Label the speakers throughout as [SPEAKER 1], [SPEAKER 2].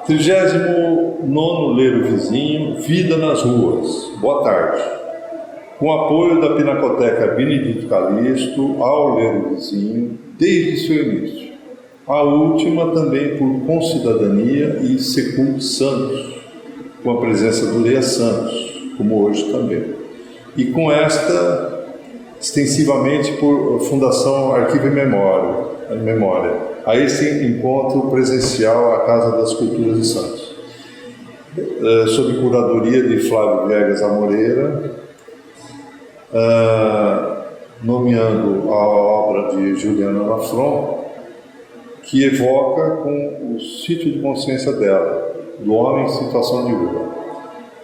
[SPEAKER 1] 39º Ler o Vizinho, Vida nas Ruas. Boa tarde. Com apoio da Pinacoteca Benedito Calixto, ao Ler o Vizinho, desde seu início. A última também por Concidadania e Secult Santos, com a presença do Leia Santos, como hoje também. E com esta, extensivamente por Fundação Arquivo e Memória, a esse encontro presencial à Casa das Culturas de Santos. Sob curadoria de Flávio Viegas Amoreira, nomeando a obra de Juliana Lafron, que evoca com o sítio de consciência dela, do homem em situação de rua.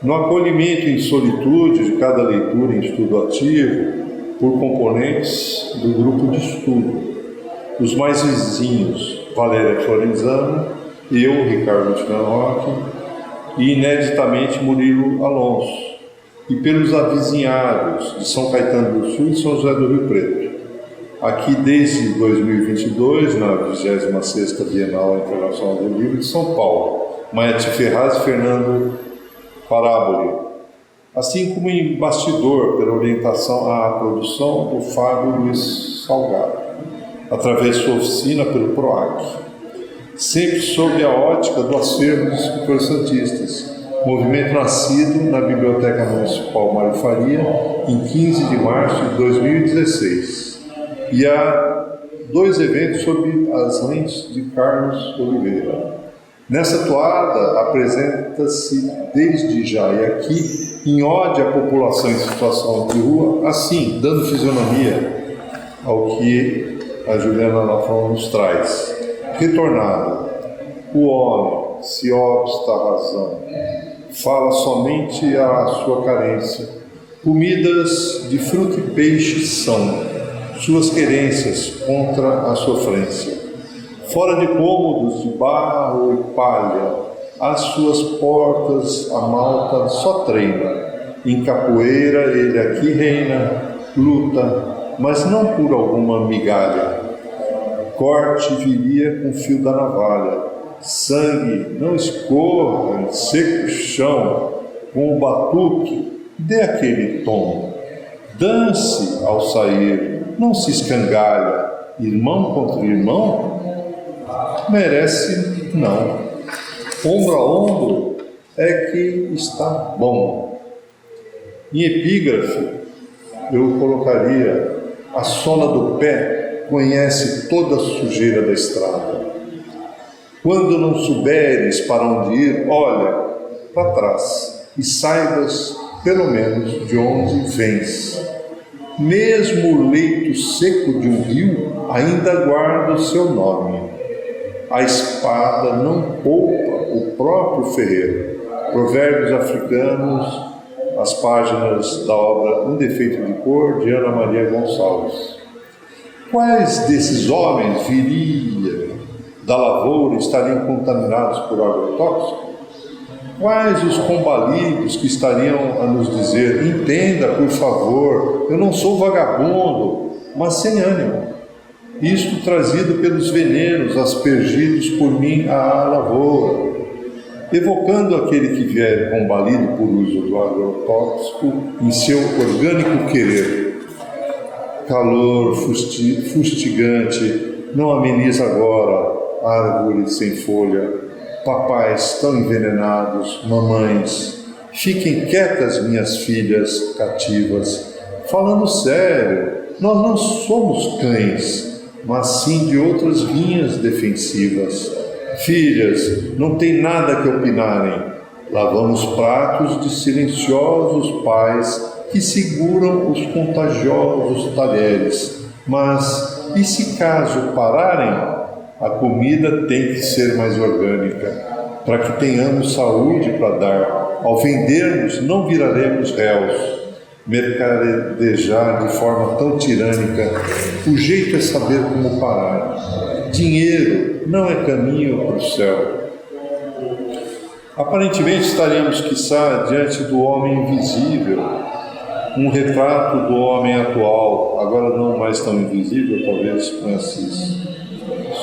[SPEAKER 1] No acolhimento em solitude de cada leitura em estudo ativo, por componentes do grupo de estudo, os mais vizinhos, Valéria Florenzano, eu, Ricardo Schmanrock, e ineditamente Murilo Alonso, e pelos avizinhados de São Caetano do Sul e São José do Rio Preto. Aqui desde 2022, na 26ª Bienal Internacional do Livro de São Paulo, Maete Ferraz e Fernando Paráboli, assim como em bastidor, pela orientação à produção do Fábio Luiz Salgado, através de sua oficina pelo PROAC, sempre sob a ótica do acervo dos escritores santistas, movimento nascido na Biblioteca Municipal Mário Faria em 15 de março de 2016, e há 2 eventos sob as lentes de Carlos Oliveira. Nessa toada, apresenta-se desde já e aqui, em ode à população em situação de rua, assim, dando fisionomia ao que a Juliana Lafron nos traz. Retornada, o homem, se obsta a razão, fala somente à sua carência. Comidas de fruta e peixe são suas querências contra a sofrência. Fora de cômodos de barro e palha, às suas portas a malta só treina. Em capoeira ele aqui reina, luta, mas não por alguma migalha. Corte viria com fio da navalha, sangue não escorra em seco chão, com o batuque dê aquele tom. Dance ao sair, não se escangalha, irmão contra irmão, merece não. Ombro a ombro é que está bom. Em epígrafe, eu colocaria: a sola do pé conhece toda a sujeira da estrada. Quando não souberes para onde ir, olha para trás e saibas, pelo menos, de onde vens. Mesmo o leito seco de um rio ainda guarda o seu nome. A espada não poupa o próprio ferreiro. Provérbios africanos, as páginas da obra Um Defeito de Cor, de Ana Maria Gonçalves. Quais desses homens viria da lavoura estariam contaminados por agrotóxico? Quais os combalidos que estariam a nos dizer: entenda, por favor, eu não sou vagabundo, mas sem ânimo. Isto trazido pelos venenos aspergidos por mim à lavoura, evocando aquele que vier combalido por uso do agrotóxico em seu orgânico querer. Calor fustigante não ameniza agora árvore sem folha, papais tão envenenados, mamães, fiquem quietas, minhas filhas cativas. Falando sério, nós não somos cães, mas sim de outras linhas defensivas. Filhas, não tem nada que opinarem. Lavamos pratos de silenciosos pais que seguram os contagiosos talheres. Mas, e se caso pararem? A comida tem que ser mais orgânica, para que tenhamos saúde para dar. Ao vendermos, não viraremos réus. Mercadejar de forma tão tirânica, o jeito é saber como parar. Dinheiro não é caminho para o céu. Aparentemente estaremos, quiçá, diante do homem invisível, um retrato do homem atual, agora não mais tão invisível, talvez com esses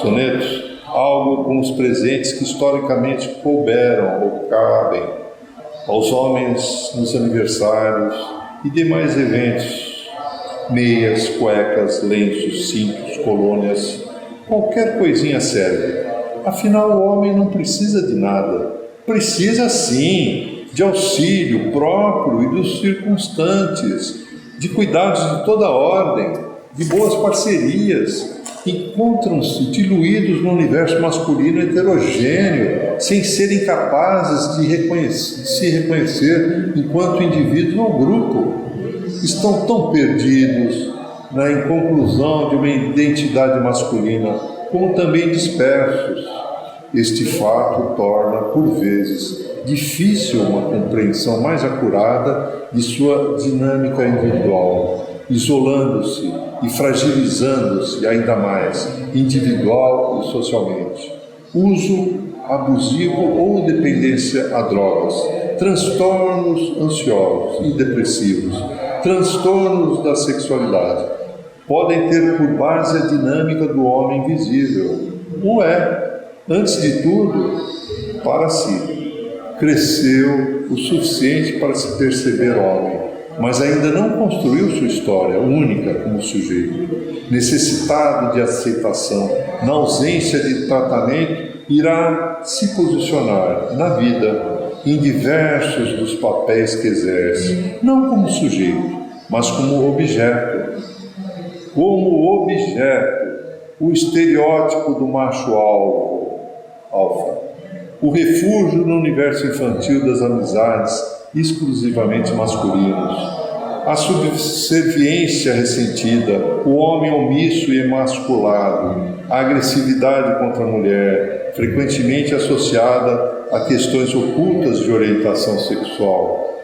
[SPEAKER 1] sonetos, algo com os presentes que historicamente couberam ou cabem aos homens nos aniversários e demais eventos, meias, cuecas, lenços, cintos, colônias, qualquer coisinha serve. Afinal, o homem não precisa de nada. Precisa sim de auxílio próprio e dos circunstantes, de cuidados de toda ordem, de boas parcerias. Encontram-se diluídos no universo masculino heterogêneo, sem serem capazes de se reconhecer enquanto indivíduos ou grupo. Estão tão perdidos na inconclusão de uma identidade masculina, como também dispersos. Este fato torna, por vezes, difícil uma compreensão mais acurada de sua dinâmica individual, isolando-se e fragilizando-se ainda mais, individual e socialmente. Uso abusivo ou dependência a drogas, transtornos ansiosos e depressivos, transtornos da sexualidade, podem ter por base a dinâmica do homem invisível. Ou antes de tudo, para si. Cresceu o suficiente para se perceber homem, mas ainda não construiu sua história única como sujeito. Necessitado de aceitação, na ausência de tratamento, irá se posicionar na vida em diversos dos papéis que exerce, não como sujeito, mas como objeto. Como objeto, o estereótipo do macho alfa, o refúgio no universo infantil das amizades exclusivamente masculinos, a subserviência ressentida, o homem omisso e emasculado, a agressividade contra a mulher, frequentemente associada a questões ocultas de orientação sexual.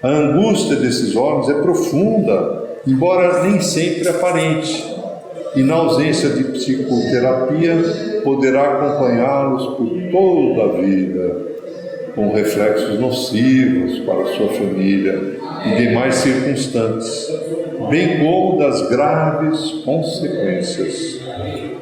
[SPEAKER 1] A angústia desses homens é profunda, embora nem sempre aparente, e na ausência de psicoterapia poderá acompanhá-los por toda a vida, com reflexos nocivos para sua família e demais circunstantes, bem como das graves consequências.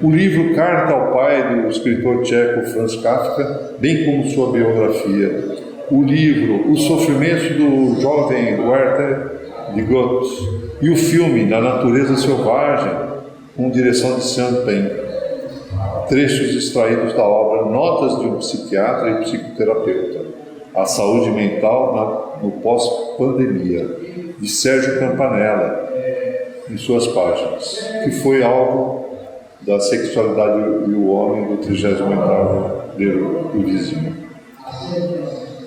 [SPEAKER 1] O livro Carta ao Pai, do escritor tcheco Franz Kafka, bem como sua biografia. O livro Os Sofrimentos do Jovem Werther de Goethe e o filme Na Natureza Selvagem, com direção de Sean Penn. Trechos extraídos da obra Notas de um Psiquiatra e Psicoterapeuta, A Saúde Mental no Pós-Pandemia, de Sérgio Campanella, em suas páginas, que foi alvo da Sexualidade e o Homem do 38º Eurísimo.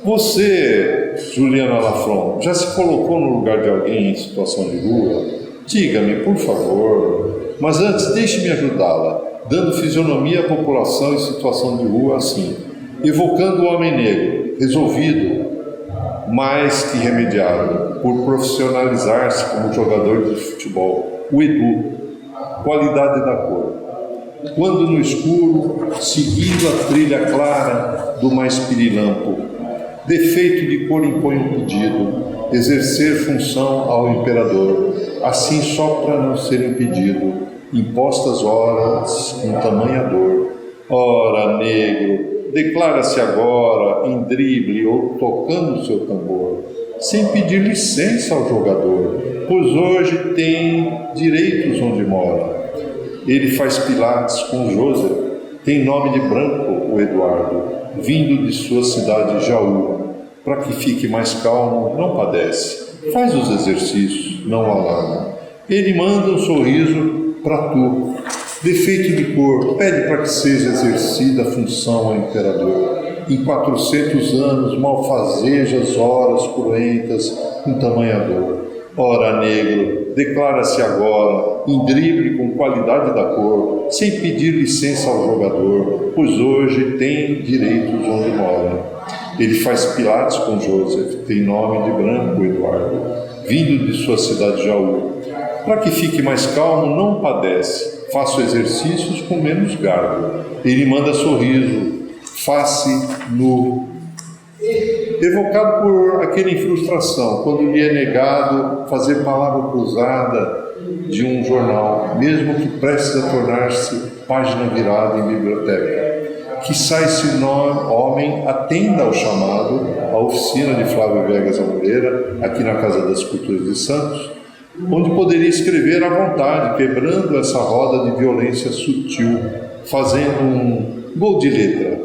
[SPEAKER 1] Você, Juliana Lafron, já se colocou no lugar de alguém em situação de rua? Diga-me, por favor. Mas antes, deixe-me ajudá-la, dando fisionomia à população em situação de rua assim, evocando o homem negro, resolvido, mais que remediado, por profissionalizar-se como jogador de futebol, o Edu, qualidade da cor. Quando no escuro, seguindo a trilha clara do mais pirilampo, defeito de cor impõe um pedido, exercer função ao imperador, assim só para não ser impedido, impostas horas com tamanha dor. Ora, negro, declara-se agora em drible ou tocando seu tambor, sem pedir licença ao jogador, pois hoje tem direitos onde mora. Ele faz pilates com Joseph, tem nome de branco o Eduardo, vindo de sua cidade Jaú. Para que fique mais calmo, não padece. Faz os exercícios, não alarma. Ele manda um sorriso para tu. Defeito de cor, pede para que seja exercida a função ao imperador. Em 400 anos, malfazejas horas cruentas com tamanha dor. Ora, negro, declara-se agora, em drible com qualidade da cor, sem pedir licença ao jogador, pois hoje tem direitos onde mora. Ele faz pilates com Joseph, tem nome de branco Eduardo, vindo de sua cidade Jaú. Para que fique mais calmo, não padece, faça exercícios com menos garbo. Ele manda sorriso, face nu. Evocado por aquele em frustração, quando lhe é negado fazer palavra cruzada de um jornal, mesmo que prestes a tornar-se página virada em biblioteca. quiçá esse homem atenda ao chamado, à oficina de Flávio Viegas Amoreira, aqui na Casa das Culturas de Santos, onde poderia escrever à vontade, quebrando essa roda de violência sutil, fazendo um gol de letra.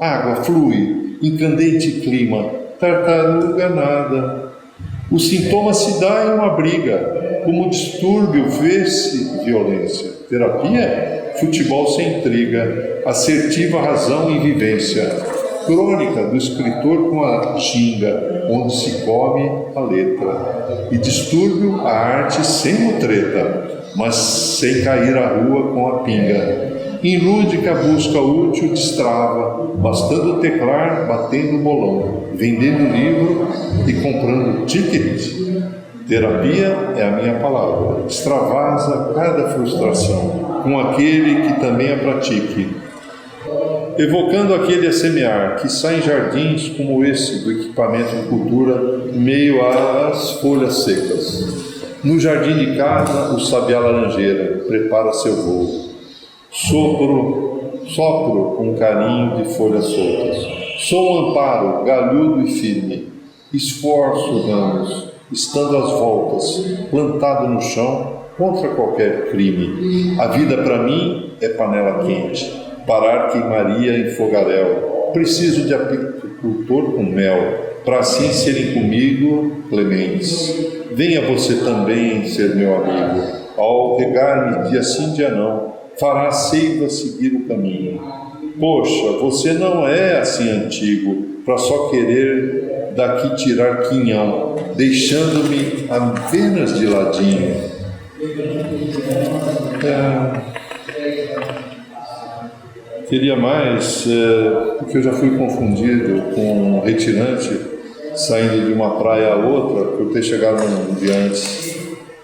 [SPEAKER 1] Água flui, incandente clima, tartaruga nada. O sintoma se dá em uma briga, como distúrbio vê-se violência. Terapia? Futebol sem intriga, assertiva razão e vivência. Crônica do escritor com a ginga, onde se come a letra. E distúrbio a arte sem mutreta, mas sem cair à rua com a pinga. Em lúdica busca útil destrava, bastando teclar, batendo bolão, vendendo livro e comprando ticket. Terapia é a minha palavra, extravasa cada frustração, com aquele que também a pratique, evocando aquele a semear, que sai em jardins como esse do equipamento de cultura, meio às folhas secas. No jardim de casa, o sabiá laranjeira prepara seu voo. Sopro com carinho de folhas soltas. Sou um amparo, galhudo e firme. Esforço ramos, estando às voltas, plantado no chão, contra qualquer crime. A vida para mim é panela quente, parar queimaria em fogaréu. Preciso de apicultor com mel, para assim serem comigo clementes. Venha você também ser meu amigo, ao regar-me dia sim dia não, fará seiva seguir o caminho. Poxa, você não é assim antigo, para só querer daqui tirar quinhão, deixando-me apenas de ladinho. Queria mais, porque eu já fui confundido com um retirante saindo de uma praia a outra, por ter chegado um dia antes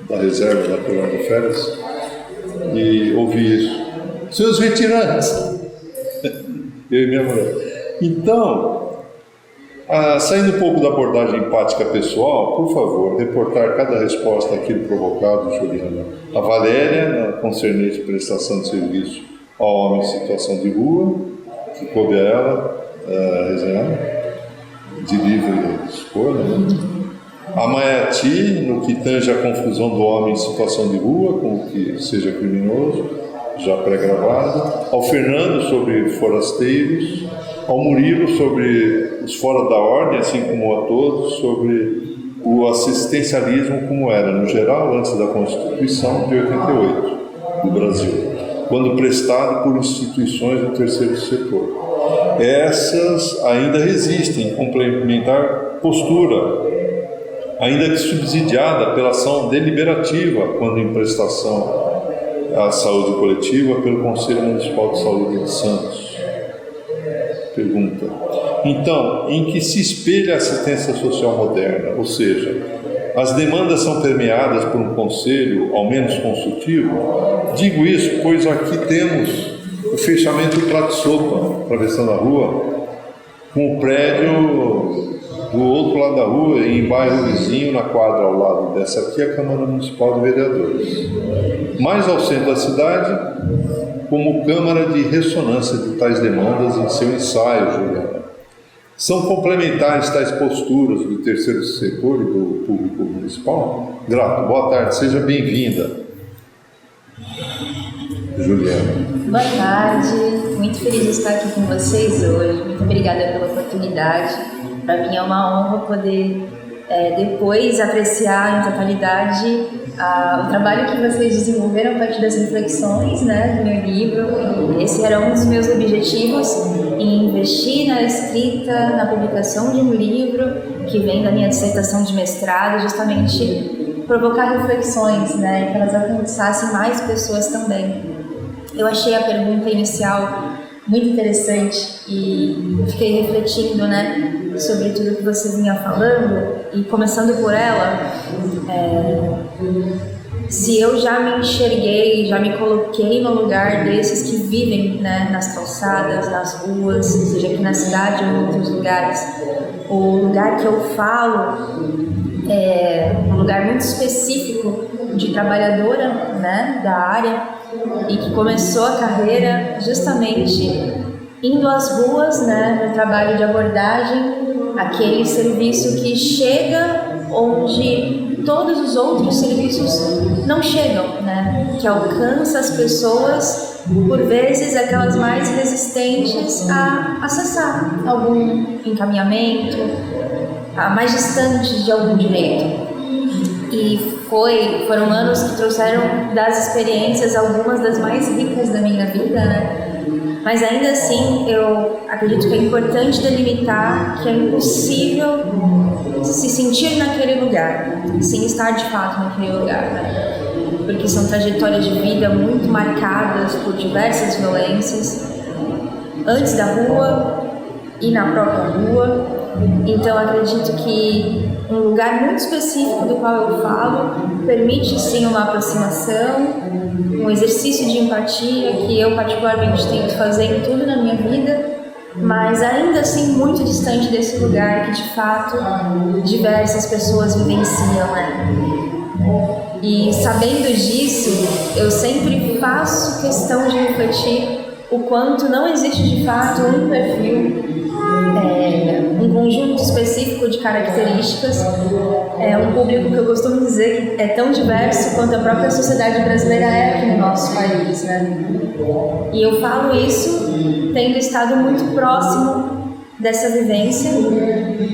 [SPEAKER 1] da reserva da colônia de férias, e ouvi isso. Seus retirantes! Eu e minha mulher. Então, saindo um pouco da abordagem empática pessoal, por favor, reportar cada resposta àquilo provocado, Juliana. A Valéria, na concernente prestação de serviço ao homem em situação de rua, que coube a ela resenhar, de livre escolha, né? A Maiati, no que tange a confusão do homem em situação de rua, com o que seja criminoso, já pré-gravado. Ao Fernando, sobre forasteiros. Ao Murilo, sobre os fora da ordem, assim como a todos, sobre o assistencialismo como era, no geral, antes da Constituição de 88 do Brasil, quando prestado por instituições do terceiro setor. Essas ainda resistem em complementar postura, ainda que subsidiada pela ação deliberativa, quando em prestação à saúde coletiva pelo Conselho Municipal de Saúde de Santos. Pergunta: então, em que se espelha a assistência social moderna? Ou seja, as demandas são permeadas por um conselho, ao menos consultivo? Digo isso, pois aqui temos o fechamento do prato-sopa, atravessando a rua, com o prédio do outro lado da rua, e em bairro vizinho, na quadra ao lado dessa aqui, a Câmara Municipal de Vereadores. Mais ao centro da cidade, como câmara de ressonância de tais demandas em seu ensaio, Juliana. São complementares tais posturas do terceiro setor e do público municipal? Grato, boa tarde, seja bem-vinda, Juliana.
[SPEAKER 2] Boa tarde, muito feliz de estar aqui com vocês hoje, muito obrigada pela oportunidade. Para mim é uma honra poder depois apreciar em totalidade o trabalho que vocês desenvolveram a partir das reflexões, né, do meu livro. Esse era um dos meus objetivos, em investir na escrita, na publicação de um livro que vem da minha dissertação de mestrado, justamente provocar reflexões, né, e que elas alcançassem mais pessoas também. Eu achei a pergunta inicial muito interessante e eu fiquei refletindo, né, sobre tudo que você vinha falando, e começando por ela, se eu já me enxerguei, já me coloquei no lugar desses que vivem, né, nas calçadas, nas ruas, seja aqui na cidade ou em outros lugares. O lugar que eu falo é um lugar muito específico de trabalhadora, né, da área, e que começou a carreira justamente indo às ruas, né, no trabalho de abordagem, aquele serviço que chega onde todos os outros serviços não chegam, né, que alcança as pessoas, por vezes aquelas mais resistentes a acessar algum encaminhamento, a mais distantes de algum direito. E foram anos que trouxeram das experiências algumas das mais ricas da minha vida, né? Mas ainda assim, eu acredito que é importante delimitar que é impossível se sentir naquele lugar, sem estar de fato naquele lugar, né? Porque são trajetórias de vida muito marcadas por diversas violências, antes da rua e na própria rua. Então acredito que um lugar muito específico do qual eu falo permite sim uma aproximação, um exercício de empatia que eu particularmente tento fazer em tudo na minha vida, mas ainda assim muito distante desse lugar que de fato diversas pessoas vivenciam, né? E sabendo disso, eu sempre faço questão de refletir o quanto não existe de fato um perfil, um conjunto específico de características, um público que eu costumo dizer que é tão diverso quanto a própria sociedade brasileira é aqui no nosso país, né? E eu falo isso tendo estado muito próximo dessa vivência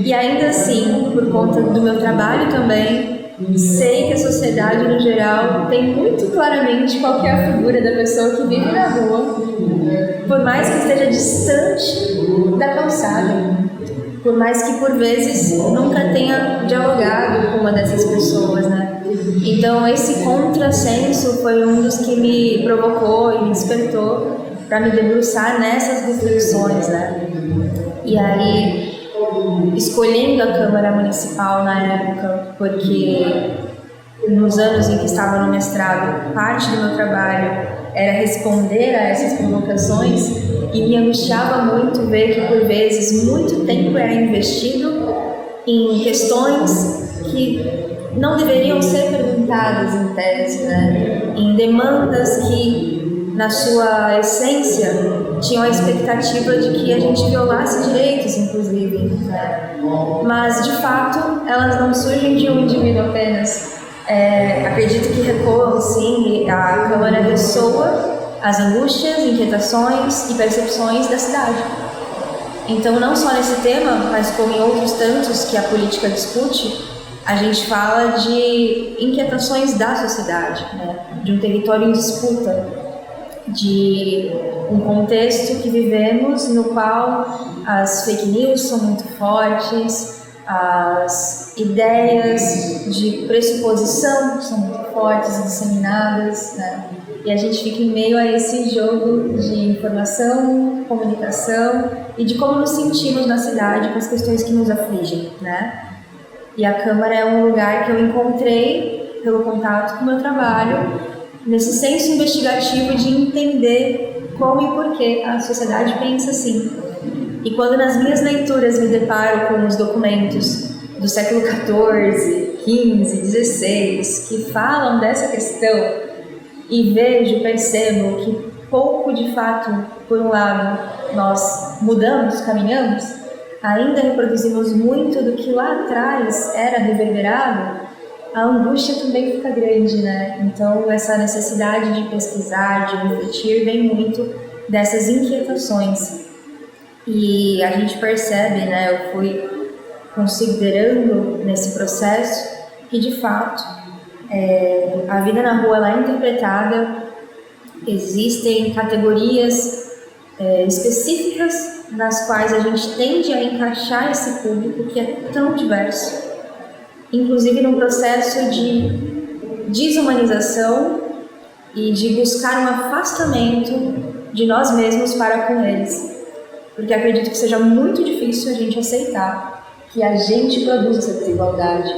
[SPEAKER 2] e ainda assim, por conta do meu trabalho também, sei que a sociedade no geral tem muito claramente qual que é a figura da pessoa que vive na rua, por mais que esteja distante da calçada, por mais que por vezes nunca tenha dialogado com uma dessas pessoas, né? Então esse contrassenso foi um dos que me provocou e me despertou para me debruçar nessas reflexões, né? E aí, escolhendo a Câmara Municipal na época, porque nos anos em que estava no mestrado, parte do meu trabalho era responder a essas provocações e me angustiava muito ver que por vezes muito tempo era investido em questões que não deveriam ser perguntadas em tese, né? Em demandas que, na sua essência, tinham a expectativa de que a gente violasse direitos, inclusive, né? Mas, de fato, elas não surgem de um indivíduo apenas. Acredito que recuam, sim, e a Câmara ressoa as angústias, inquietações e percepções da cidade. Então, não só nesse tema, mas como em outros tantos que a política discute, a gente fala de inquietações da sociedade, né? De um território em disputa, de um contexto que vivemos no qual as fake news são muito fortes, as ideias de pressuposição são muito fortes e disseminadas, né? E a gente fica em meio a esse jogo de informação, comunicação e de como nos sentimos na cidade com as questões que nos afligem, né? E a Câmara é um lugar que eu encontrei pelo contato com o meu trabalho, nesse senso investigativo de entender como e por que a sociedade pensa assim. E quando nas minhas leituras me deparo com os documentos do século XIV, XV, XVI, que falam dessa questão, e percebo que pouco de fato, por um lado, nós mudamos, caminhamos, ainda reproduzimos muito do que lá atrás era reverberado, a angústia também fica grande, né? Então, essa necessidade de pesquisar, de refletir, vem muito dessas inquietações. E a gente percebe, né? Eu fui considerando nesse processo que, de fato, a vida na rua ela é interpretada, existem categorias específicas nas quais a gente tende a encaixar esse público que é tão diverso, inclusive num processo de desumanização e de buscar um afastamento de nós mesmos para com eles, porque acredito que seja muito difícil a gente aceitar que a gente produz essa desigualdade,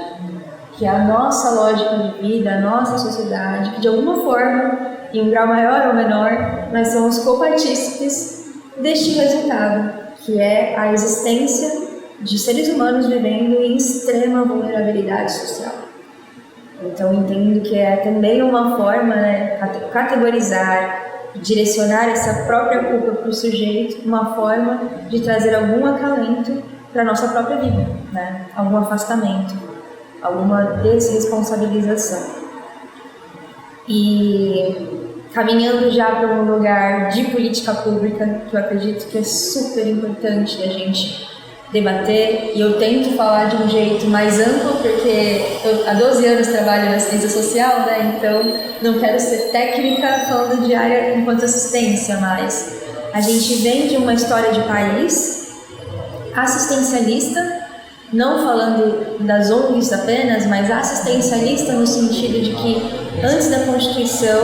[SPEAKER 2] que a nossa lógica de vida, a nossa sociedade, que de alguma forma, em um grau maior ou menor, nós somos copartícipes deste resultado, que é a existência de seres humanos vivendo em extrema vulnerabilidade social. Então, entendo que é também uma forma, né, categorizar direcionar essa própria culpa para o sujeito, uma forma de trazer algum acalento para a nossa própria vida, né? Algum afastamento, alguma desresponsabilização. E caminhando já para um lugar de política pública, que eu acredito que é super importante da gente debater, e eu tento falar de um jeito mais amplo, porque eu há 12 anos trabalho na ciência social, né? Então não quero ser técnica falando de área enquanto assistência, mas a gente vem de uma história de país assistencialista, não falando das ONGs apenas, mas assistencialista no sentido de que antes da Constituição,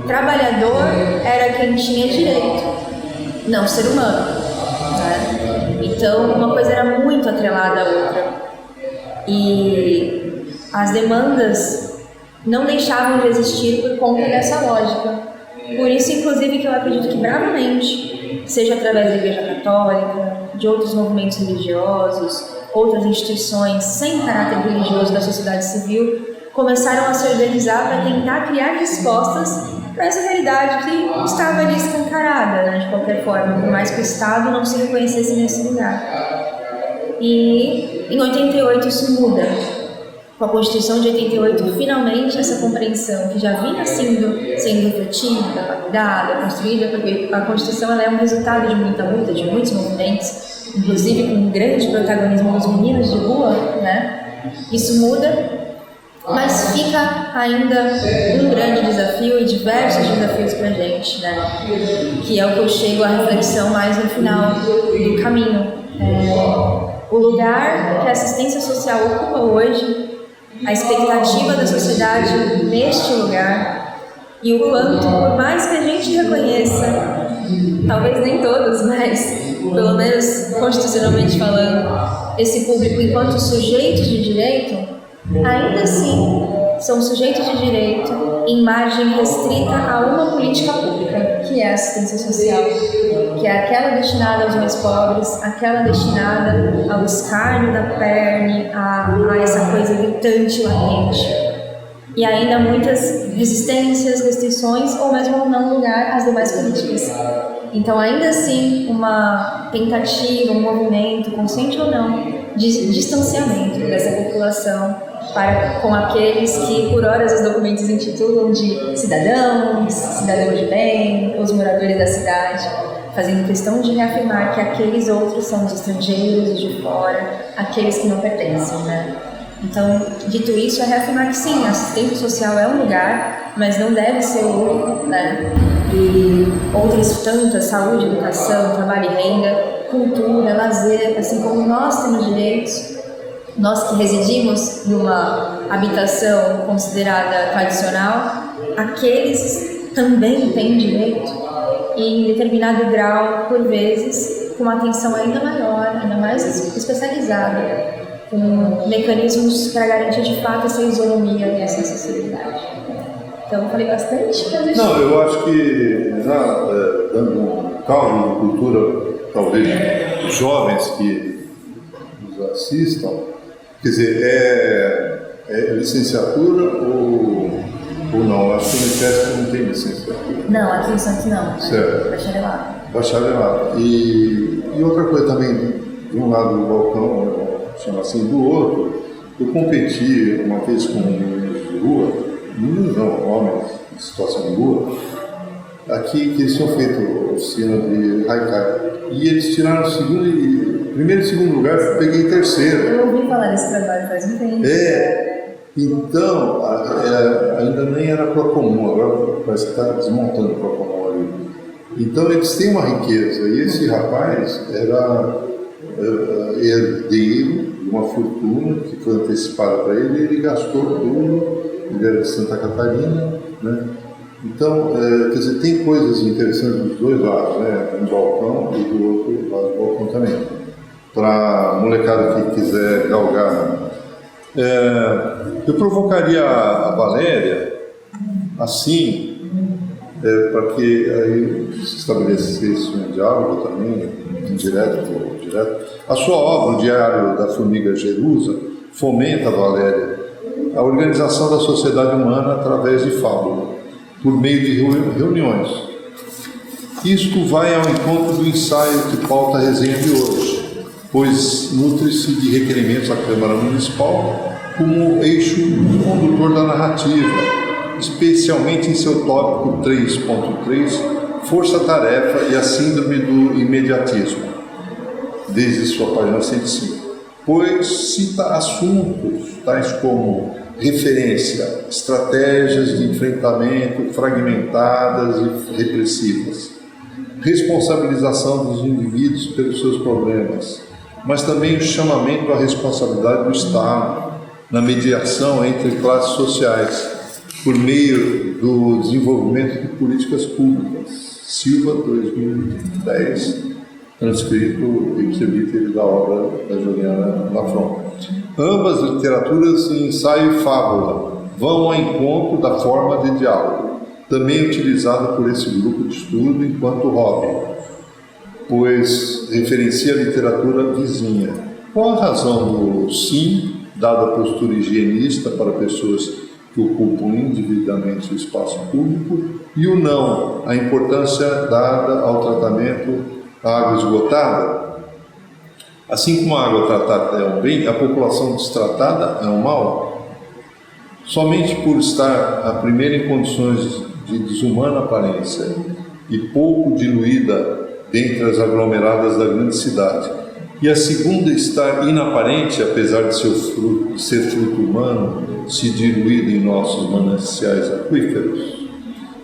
[SPEAKER 2] trabalhador era quem tinha direito, não ser humano, né? Então uma coisa era muito atrelada à outra e as demandas não deixavam de existir por conta dessa lógica. Por isso, inclusive, que eu acredito que bravamente, seja através da Igreja Católica, de outros movimentos religiosos, outras instituições sem caráter religioso da sociedade civil, começaram a se organizar para tentar criar respostas para essa realidade que estava ali escancarada, né, de qualquer forma, por mais que o Estado não se reconhecesse nesse lugar. E em 88 isso muda. Com a Constituição de 88, finalmente essa compreensão que já vinha sendo refletida, lapidada, construída, porque a Constituição ela é um resultado de muita luta, de muitos movimentos, inclusive com um grande protagonismo dos meninos de rua, né? Isso muda, mas fica ainda um grande desafio e diversos desafios para a gente, né? Que é o que eu chego à reflexão mais no final do caminho. O lugar que a assistência social ocupa hoje, a expectativa da sociedade neste lugar e o quanto, por mais que a gente reconheça, talvez nem todos, mas pelo menos constitucionalmente falando, esse público enquanto sujeitos de direito, ainda assim são sujeitos de direito em margem restrita a uma política pública, que é a assistência social, que é aquela destinada aos mais pobres, aquela destinada ao escárnio da perna, a essa coisa gritante, latente. E ainda muitas resistências, restrições ou mesmo não lugar às demais políticas. Então, ainda assim, uma tentativa, um movimento, consciente ou não, de distanciamento dessa população com aqueles que, por horas, os documentos intitulam de cidadãos de bem, os moradores da cidade, fazendo questão de reafirmar que aqueles outros são os estrangeiros, os de fora, aqueles que não pertencem, né? Então, dito isso, é reafirmar que sim, a assistência social é um lugar, mas não deve ser o único, né? E outras tantas, saúde, educação, trabalho e renda, cultura, lazer, assim como nós temos direitos, nós que residimos numa habitação considerada tradicional, aqueles também têm direito e em determinado grau, por vezes, com uma atenção ainda maior, ainda mais especializada, com mecanismos para garantir de fato essa isonomia e essa acessibilidade. Então, eu falei bastante.
[SPEAKER 1] Não, eu acho que, dando um caldo de cultura, talvez, os jovens que nos assistam, quer dizer, é licenciatura ou não? Acho que no IFESP não tem licenciatura.
[SPEAKER 2] Não, aqui em Santos não.
[SPEAKER 1] Certo.
[SPEAKER 2] Bacharelado.
[SPEAKER 1] Bacharelado. E outra coisa também, de um lado do balcão, chama assim, do outro, eu competi uma vez com meninos de rua, meninos não, homens em situação de rua, aqui que eles tinham feito oficina de haikai. E eles tiraram primeiro e segundo lugar, eu peguei terceiro.
[SPEAKER 2] Eu ouvi falar desse trabalho faz um tempo.
[SPEAKER 1] Então, ainda nem era Procomum, agora parece que está desmontando o Procomum ali. Então eles têm uma riqueza, e esse rapaz era herdeiro de uma fortuna que foi antecipada para ele, e ele gastou tudo, ele era de Santa Catarina, né? Então, quer dizer, tem coisas interessantes dos dois lados, né? Um balcão e do outro lado do balcão também. Para a molecada que quiser galgar. Eu provocaria a Valéria, assim, para que aí se estabelecesse um diálogo também, indireto ou direto. A sua obra, O Diário da Formiga Jerusa, fomenta, Valéria, a organização da sociedade humana através de fábula. por meio de reuniões. Isto vai ao encontro do ensaio que pauta a resenha de hoje, pois nutre-se de requerimentos à Câmara Municipal como eixo condutor da narrativa, especialmente em seu tópico 3.3, força-tarefa e a síndrome do imediatismo, desde sua página 105, pois cita assuntos tais como referência, estratégias de enfrentamento fragmentadas e repressivas, responsabilização dos indivíduos pelos seus problemas, mas também o chamamento à responsabilidade do Estado na mediação entre classes sociais, por meio do desenvolvimento de políticas públicas. Silva, 2010, transcrito ipse-literis da obra da Juliana Lafron. Ambas literaturas, ensaio e fábula, vão ao encontro da forma de diálogo, também utilizada por esse grupo de estudo enquanto hobby, pois referencia a literatura vizinha. Qual a razão do sim, dada a postura higienista para pessoas que ocupam individualmente o espaço público, e o não, a importância dada ao tratamento à água esgotada? Assim como a água tratada é um bem, a população destratada é um mal? Somente por estar a primeira em condições de desumana aparência e pouco diluída dentre as aglomeradas da grande cidade, e a segunda estar inaparente, apesar de ser fruto humano, se diluído em nossos mananciais aquíferos.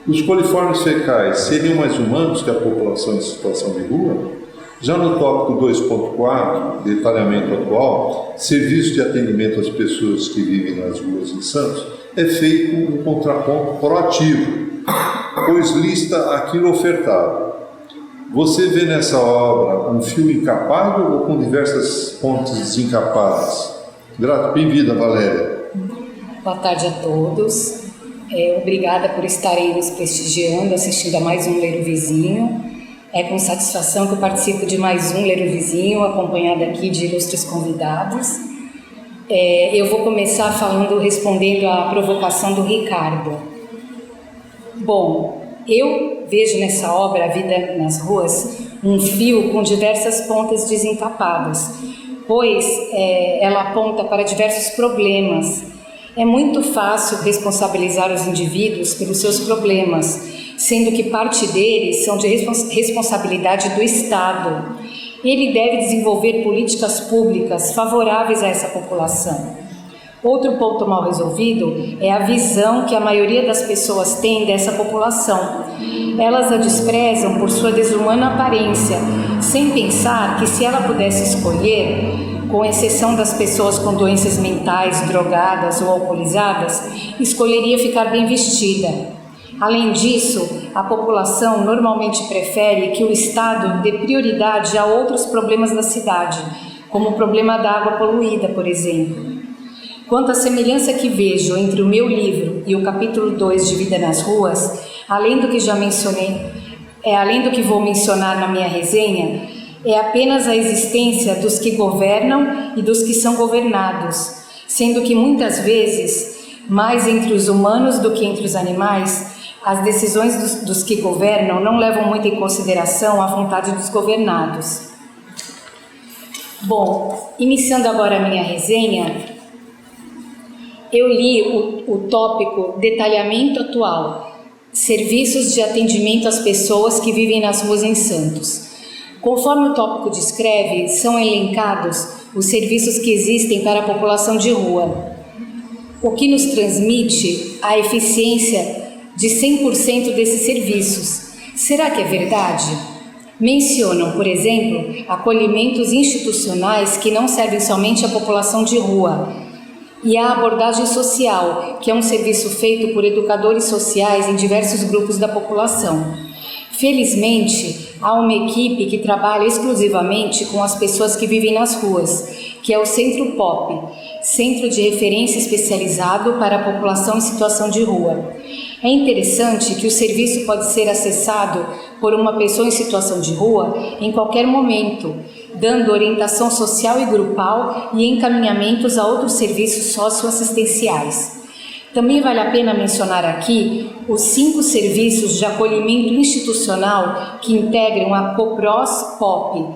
[SPEAKER 1] Os coliformes fecais seriam mais humanos que a população em situação de rua? Já no tópico 2.4, detalhamento atual, serviço de atendimento às pessoas que vivem nas ruas em Santos, é feito um contraponto proativo, pois lista aquilo ofertado. Você vê nessa obra um fio incapado ou com diversas pontes desencapadas? Grato, bem-vinda, Valéria.
[SPEAKER 3] Boa tarde a todos. Obrigada por estarem nos prestigiando, assistindo a mais um Ler o Vizinho. É com satisfação que eu participo de mais um Ler o Vizinho, acompanhada aqui de ilustres convidados. Eu vou começar respondendo à provocação do Ricardo. Bom, eu vejo nessa obra, A Vida nas Ruas, um fio com diversas pontas desencapadas, pois ela aponta para diversos problemas. É muito fácil responsabilizar os indivíduos pelos seus problemas, sendo que parte deles são de responsabilidade do Estado. Ele deve desenvolver políticas públicas favoráveis a essa população. Outro ponto mal resolvido é a visão que a maioria das pessoas tem dessa população. Elas a desprezam por sua desumana aparência, sem pensar que se ela pudesse escolher, com exceção das pessoas com doenças mentais, drogadas ou alcoolizadas, escolheria ficar bem vestida. Além disso, a população normalmente prefere que o Estado dê prioridade a outros problemas da cidade, como o problema da água poluída, por exemplo. Quanto à semelhança que vejo entre o meu livro e o capítulo 2 de Vida nas Ruas, além do que já mencionei, além do que vou mencionar na minha resenha, é apenas a existência dos que governam e dos que são governados, sendo que muitas vezes, mais entre os humanos do que entre os animais, as decisões dos que governam não levam muito em consideração a vontade dos governados. Bom, iniciando agora a minha resenha, eu li o tópico Detalhamento Atual, Serviços de Atendimento às Pessoas que Vivem nas Ruas em Santos. Conforme o tópico descreve, são elencados os serviços que existem para a população de rua, o que nos transmite a eficiência de 100% desses serviços. Será que é verdade? Mencionam, por exemplo, acolhimentos institucionais que não servem somente à população de rua, e a abordagem social, que é um serviço feito por educadores sociais em diversos grupos da população. Felizmente, há uma equipe que trabalha exclusivamente com as pessoas que vivem nas ruas, que é o Centro POP, Centro de Referência Especializado para a População em Situação de Rua. É interessante que o serviço pode ser acessado por uma pessoa em situação de rua em qualquer momento, dando orientação social e grupal e encaminhamentos a outros serviços socioassistenciais. Também vale a pena mencionar aqui os 5 serviços de acolhimento institucional que integram a COPROS-POP,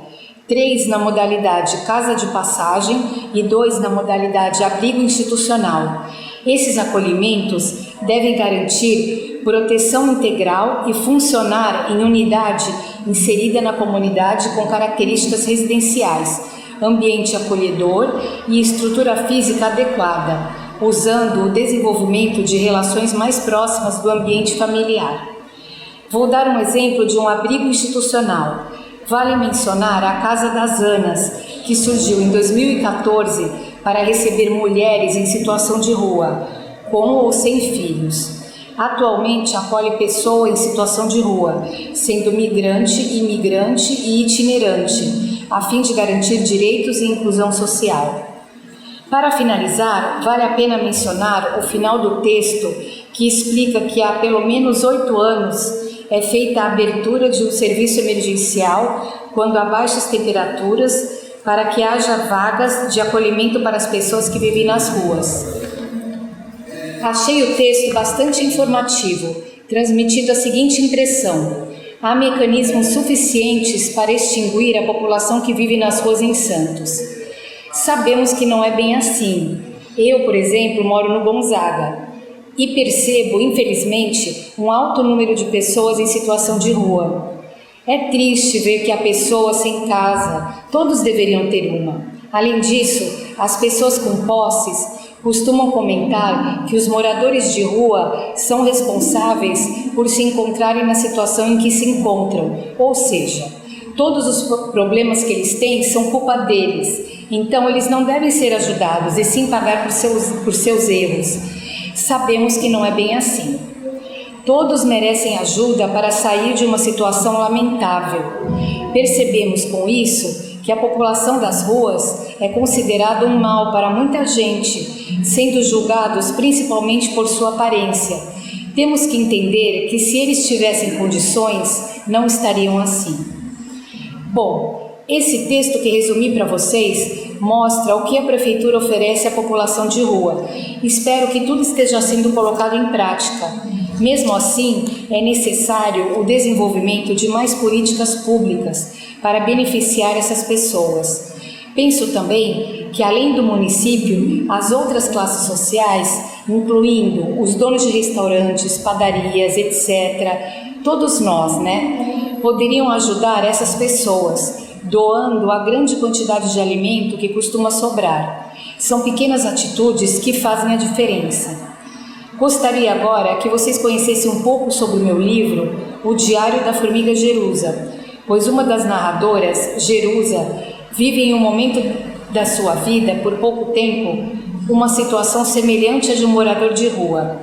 [SPEAKER 3] 3 na modalidade Casa de Passagem e 2 na modalidade Abrigo Institucional. Esses acolhimentos devem garantir proteção integral e funcionar em unidade inserida na comunidade com características residenciais, ambiente acolhedor e estrutura física adequada, usando o desenvolvimento de relações mais próximas do ambiente familiar. Vou dar um exemplo de um abrigo institucional. Vale mencionar a Casa das Anas, que surgiu em 2014 para receber mulheres em situação de rua, com ou sem filhos. Atualmente acolhe pessoa em situação de rua, sendo migrante, imigrante e itinerante, a fim de garantir direitos e inclusão social. Para finalizar, vale a pena mencionar o final do texto, que explica que há pelo menos 8 anos é feita a abertura de um serviço emergencial quando há baixas temperaturas, para que haja vagas de acolhimento para as pessoas que vivem nas ruas. Achei o texto bastante informativo, transmitindo a seguinte impressão: há mecanismos suficientes para extinguir a população que vive nas ruas em Santos. Sabemos que não é bem assim. Eu, por exemplo, moro no Gonzaga e percebo, infelizmente, um alto número de pessoas em situação de rua. É triste ver que há pessoas sem casa, todos deveriam ter uma. Além disso, as pessoas com posses costumam comentar que os moradores de rua são responsáveis por se encontrarem na situação em que se encontram, ou seja, todos os problemas que eles têm são culpa deles, então eles não devem ser ajudados e sim pagar por seus erros. Sabemos que não é bem assim. Todos merecem ajuda para sair de uma situação lamentável. Percebemos com isso que a população das ruas é considerada um mal para muita gente, sendo julgados principalmente por sua aparência. Temos que entender que se eles tivessem condições, não estariam assim. Bom, esse texto que resumi para vocês mostra o que a Prefeitura oferece à população de rua. Espero que tudo esteja sendo colocado em prática. Mesmo assim, é necessário o desenvolvimento de mais políticas públicas para beneficiar essas pessoas. Penso também que, além do município, as outras classes sociais, incluindo os donos de restaurantes, padarias, etc., todos nós, poderiam ajudar essas pessoas, doando a grande quantidade de alimento que costuma sobrar. São pequenas atitudes que fazem a diferença. Gostaria agora que vocês conhecessem um pouco sobre o meu livro, O Diário da Formiga Jerusa, pois uma das narradoras, Jerusa, vive em um momento da sua vida, por pouco tempo, uma situação semelhante à de um morador de rua.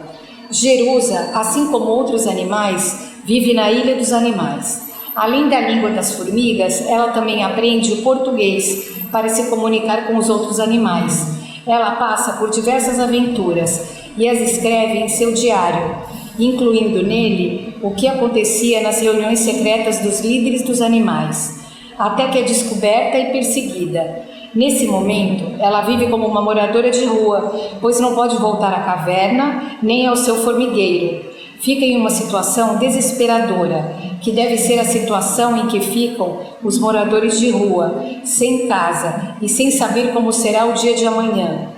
[SPEAKER 3] Jerusa, assim como outros animais, vive na Ilha dos Animais. Além da língua das formigas, ela também aprende o português para se comunicar com os outros animais. Ela passa por diversas aventuras e as escreve em seu diário, incluindo nele o que acontecia nas reuniões secretas dos líderes dos animais, até que é descoberta e perseguida. Nesse momento, ela vive como uma moradora de rua, pois não pode voltar à caverna nem ao seu formigueiro. Fica em uma situação desesperadora, que deve ser a situação em que ficam os moradores de rua, sem casa e sem saber como será o dia de amanhã.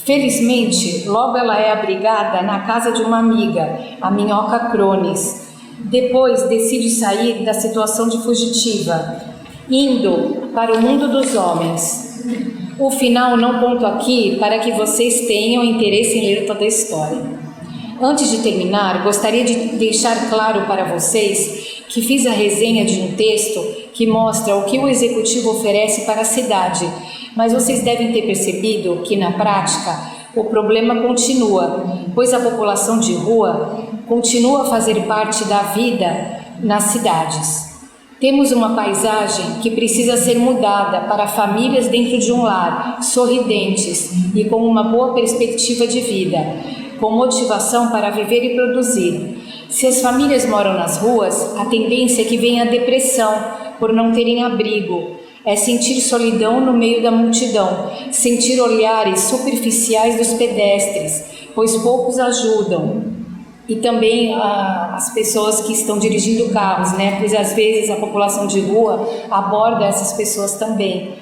[SPEAKER 3] Felizmente, logo ela é abrigada na casa de uma amiga, a minhoca Crones. Depois decide sair da situação de fugitiva, indo para o mundo dos homens. O final não conto aqui para que vocês tenham interesse em ler toda a história. Antes de terminar, gostaria de deixar claro para vocês que fiz a resenha de um texto que mostra o que o Executivo oferece para a cidade, mas vocês devem ter percebido que, na prática, o problema continua, pois a população de rua continua a fazer parte da vida nas cidades. Temos uma paisagem que precisa ser mudada para famílias dentro de um lar, sorridentes e com uma boa perspectiva de vida, com motivação para viver e produzir. Se as famílias moram nas ruas, a tendência é que venha a depressão por não terem abrigo. É sentir solidão no meio da multidão, sentir olhares superficiais dos pedestres, pois poucos ajudam. E também as pessoas que estão dirigindo carros, né? Pois às vezes a população de rua aborda essas pessoas também.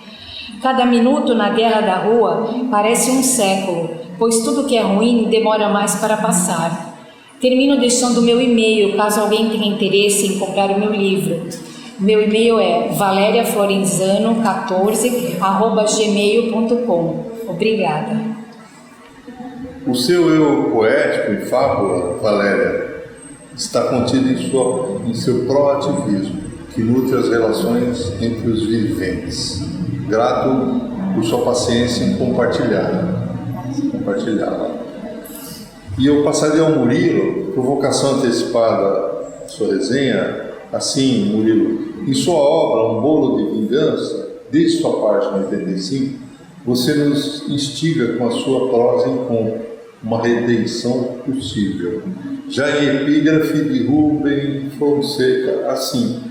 [SPEAKER 3] Cada minuto na guerra da rua parece um século, pois tudo que é ruim demora mais para passar. Termino deixando meu e-mail, caso alguém tenha interesse em comprar o meu livro. Meu e-mail é valeriaflorenzano14@gmail.com. Obrigada.
[SPEAKER 1] O seu eu poético e fábula, Valéria, está contido em seu proativismo, que nutre as relações entre os viventes. Grato por sua paciência em compartilhá-la. E eu passaria ao Murilo, provocação antecipada à sua resenha, assim, Murilo, em sua obra Um Bolo de Vingança, desde sua página 85, você nos instiga com a sua prosa em conto, uma redenção possível. Já em epígrafe de Rubem Fonseca, assim: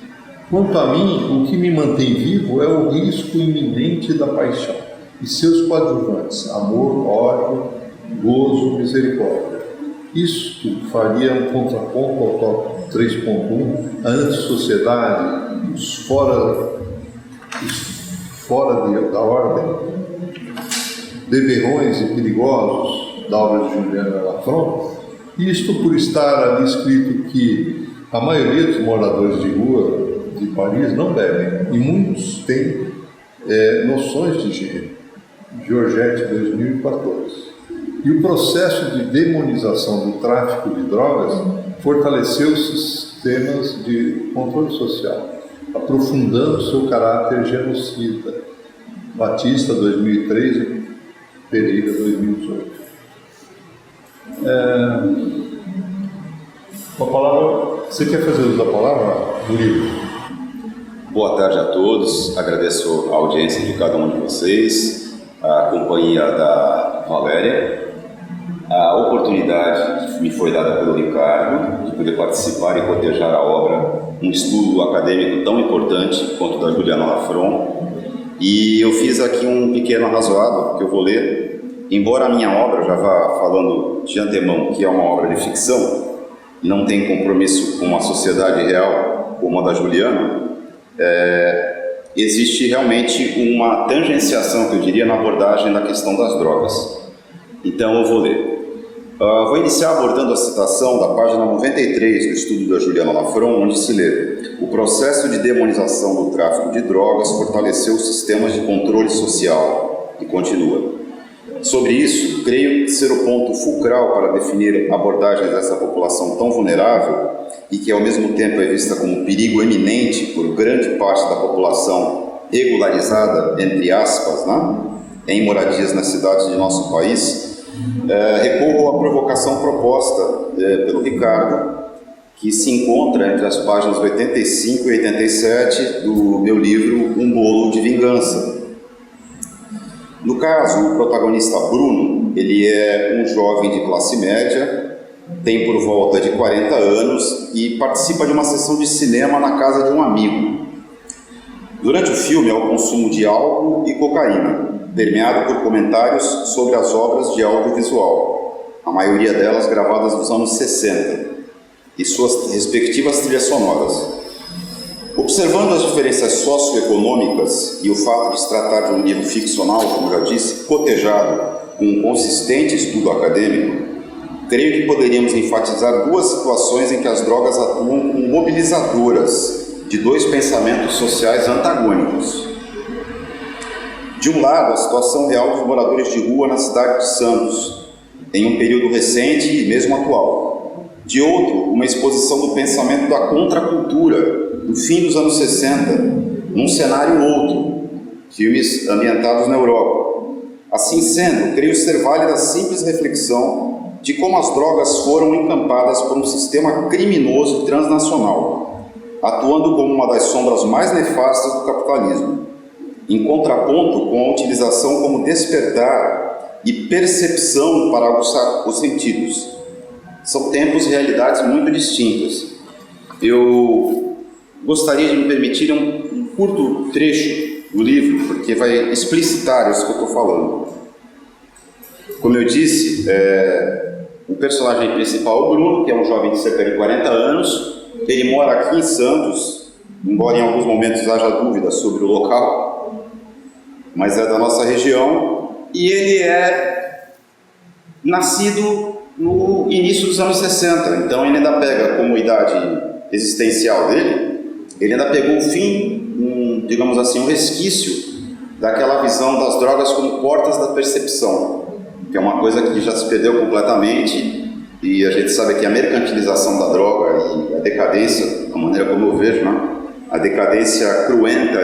[SPEAKER 1] quanto a mim, o que me mantém vivo é o risco iminente da paixão e seus coadjuvantes, amor, ódio, gozo, misericórdia. Isto faria um contraponto ao tópico 3.1, a antissociedade, os fora da ordem, beberrões e perigosos, da obra de Juliana Lafron, isto por estar ali escrito que a maioria dos moradores de rua de Paris não bebem, e muitos têm noções de higiene. Georgette, 2014. E o processo de demonização do tráfico de drogas fortaleceu os sistemas de controle social, aprofundando seu caráter genocida. Batista, 2013, Pereira, 2018. A palavra, você quer fazer uso da palavra, Murilo?
[SPEAKER 4] Boa tarde a todos, agradeço a audiência de cada um de vocês, a companhia da Valéria. A oportunidade me foi dada pelo Ricardo de poder participar e cotejar a obra, um estudo acadêmico tão importante quanto o da Juliana Lafron. E eu fiz aqui um pequeno arrazoado que eu vou ler. Embora a minha obra, já vá falando de antemão que é uma obra de ficção, não tem compromisso com a sociedade real como a da Juliana, existe realmente uma tangenciação, que eu diria, na abordagem da questão das drogas. Então eu vou ler. Vou iniciar abordando a citação da página 93 do estudo da Juliana Lafron, onde se lê: o processo de demonização do tráfico de drogas fortaleceu os sistemas de controle social. E continua: sobre isso, creio ser o ponto fulcral para definir abordagens dessa população tão vulnerável e que ao mesmo tempo é vista como perigo eminente por grande parte da população regularizada, entre aspas, né, em moradias nas cidades de nosso país. Recorro à provocação proposta pelo Ricardo, que se encontra entre as páginas 85 e 87 do meu livro Um Bolo de Vingança. No caso, o protagonista Bruno, ele é um jovem de classe média, tem por volta de 40 anos e participa de uma sessão de cinema na casa de um amigo. Durante o filme, há o consumo de álcool e cocaína, permeado por comentários sobre as obras de audiovisual, a maioria delas gravadas nos anos 60, e suas respectivas trilhas sonoras. Observando as diferenças socioeconômicas e o fato de se tratar de um livro ficcional, como já disse, cotejado com um consistente estudo acadêmico, creio que poderíamos enfatizar duas situações em que as drogas atuam como mobilizadoras de dois pensamentos sociais antagônicos. De um lado, a situação real dos moradores de rua na cidade de Santos, em um período recente e mesmo atual. De outro, uma exposição do pensamento da contracultura do fim dos anos 60, num cenário outro, filmes ambientados na Europa. Assim sendo, creio ser válida a simples reflexão de como as drogas foram encampadas por um sistema criminoso transnacional, atuando como uma das sombras mais nefastas do capitalismo, em contraponto com a utilização como despertar e percepção para aguçar os sentidos. São tempos e realidades muito distintas. Eu gostaria de me permitir um curto trecho do livro, porque vai explicitar isso que eu estou falando. Como eu disse, o personagem principal é o Bruno, que é um jovem de cerca de 40 anos. Ele mora aqui em Santos, embora em alguns momentos haja dúvidas sobre o local, mas é da nossa região, e ele é nascido no início dos anos 60, então ele ainda pega como idade existencial dele, ele ainda pegou o fim, digamos assim, um resquício daquela visão das drogas como portas da percepção, que é uma coisa que já se perdeu completamente, e a gente sabe que a mercantilização da droga e a decadência, da maneira como eu vejo, né? A decadência cruenta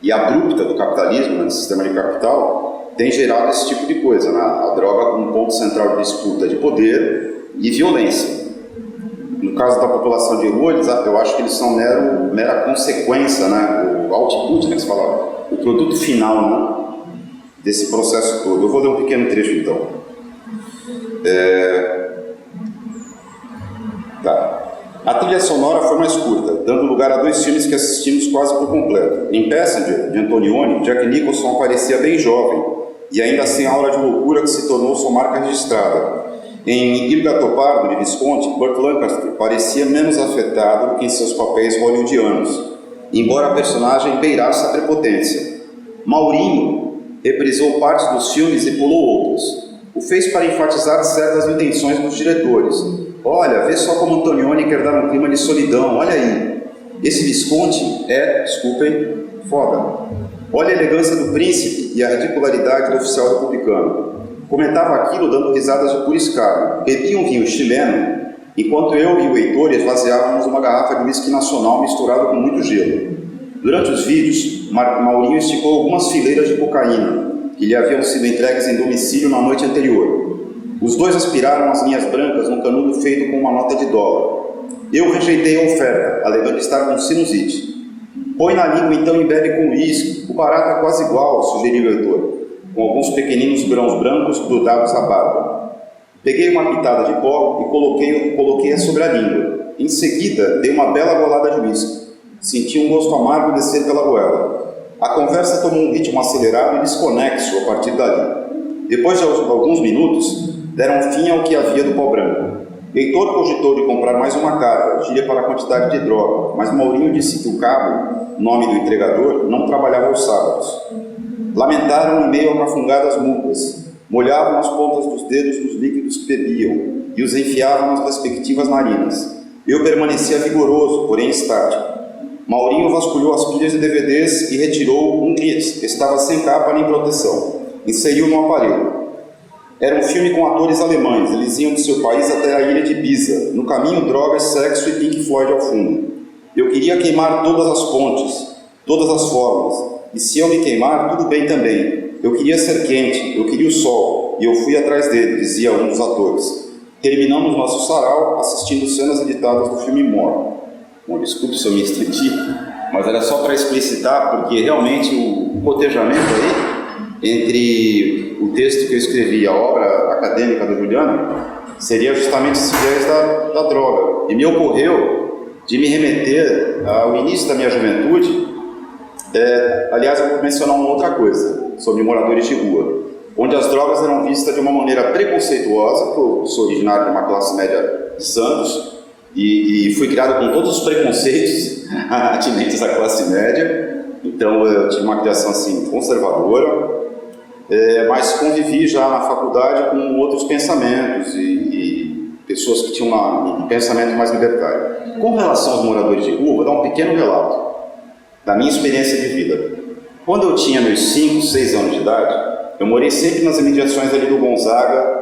[SPEAKER 4] e abrupta do capitalismo, né, do sistema de capital, tem gerado esse tipo de coisa, né? A droga como ponto central de disputa de poder e violência. No caso da população de rua, eu acho que eles são mera consequência, né? O output, né, que se fala, o produto final, né, desse processo todo. Eu vou ler um pequeno trecho, então. A trilha sonora foi mais curta, dando lugar a 2 filmes que assistimos quase por completo. Em Passenger, de Antonioni, Jack Nicholson aparecia bem jovem e ainda sem a aura de loucura que se tornou sua marca registrada. Em Il Gattopardo, de Visconti, Burt Lancaster parecia menos afetado do que em seus papéis hollywoodianos, embora a personagem beirasse a prepotência. Maurinho reprisou partes dos filmes e pulou outros. O fez para enfatizar certas intenções dos diretores. Olha, vê só como Antonioni quer dar um clima de solidão, olha aí. Esse Visconti desculpem, foda. Olha a elegância do príncipe e a ridicularidade do oficial republicano. Comentava aquilo dando risadas de puro escárnio. Bebia um vinho chileno, enquanto eu e o Heitor esvaziávamos uma garrafa de whisky nacional misturado com muito gelo. Durante os vídeos, Maurinho esticou algumas fileiras de cocaína, que lhe haviam sido entregues em domicílio na noite anterior. Os dois aspiraram as linhas brancas num canudo feito com uma nota de $1. Eu rejeitei a oferta, alegando estar com sinusite. Põe na língua então e bebe com uísque. O barato é quase igual, sugeriu o Heitor, com alguns pequeninos grãos brancos grudados à barba. Peguei uma pitada de pó e coloquei-a sobre a língua. Em seguida, dei uma bela golada de uísque. Senti um gosto amargo descer pela goela. A conversa tomou um ritmo acelerado e desconexo a partir dali. Depois de alguns minutos, deram fim ao que havia do pó branco. Heitor cogitou de comprar mais uma carga, gíria para a quantidade de droga, mas Maurinho disse que o cabo, nome do entregador, não trabalhava aos sábados. Lamentaram em meio a cafungadas mudas, molhavam as pontas dos dedos nos líquidos que bebiam e os enfiavam nas respectivas narinas. Eu permanecia vigoroso, porém estático. Maurinho vasculhou as pilhas de DVDs e retirou um que estava sem capa nem proteção. Inseriu no aparelho. Era um filme com atores alemães. Eles iam do seu país até a ilha de Ibiza. No caminho, drogas, sexo e Pink Floyd ao fundo. Eu queria queimar todas as pontes, todas as formas. E se eu me queimar, tudo bem também. Eu queria ser quente, eu queria o sol. E eu fui atrás dele, dizia um dos atores. Terminamos nosso sarau assistindo cenas editadas do filme More. Bom, desculpe se eu me estendi, mas era só para explicitar, porque realmente o cotejamento aí, entre o texto que eu escrevi e a obra acadêmica do Juliano, seria justamente esse viés da droga. E me ocorreu de me remeter ao início da minha juventude. Aliás, eu vou mencionar uma outra coisa, sobre moradores de rua, onde as drogas eram vistas de uma maneira preconceituosa, porque eu sou originário de uma classe média de Santos, e fui criado com todos os preconceitos atinentes à classe média, então eu tive uma criação assim conservadora, mas convivi já na faculdade com outros pensamentos e pessoas que tinham um pensamento mais libertário. Com relação aos moradores de rua, vou dar um pequeno relato da minha experiência de vida. Quando eu tinha meus 5, 6 anos de idade, eu morei sempre nas imediações ali do Gonzaga,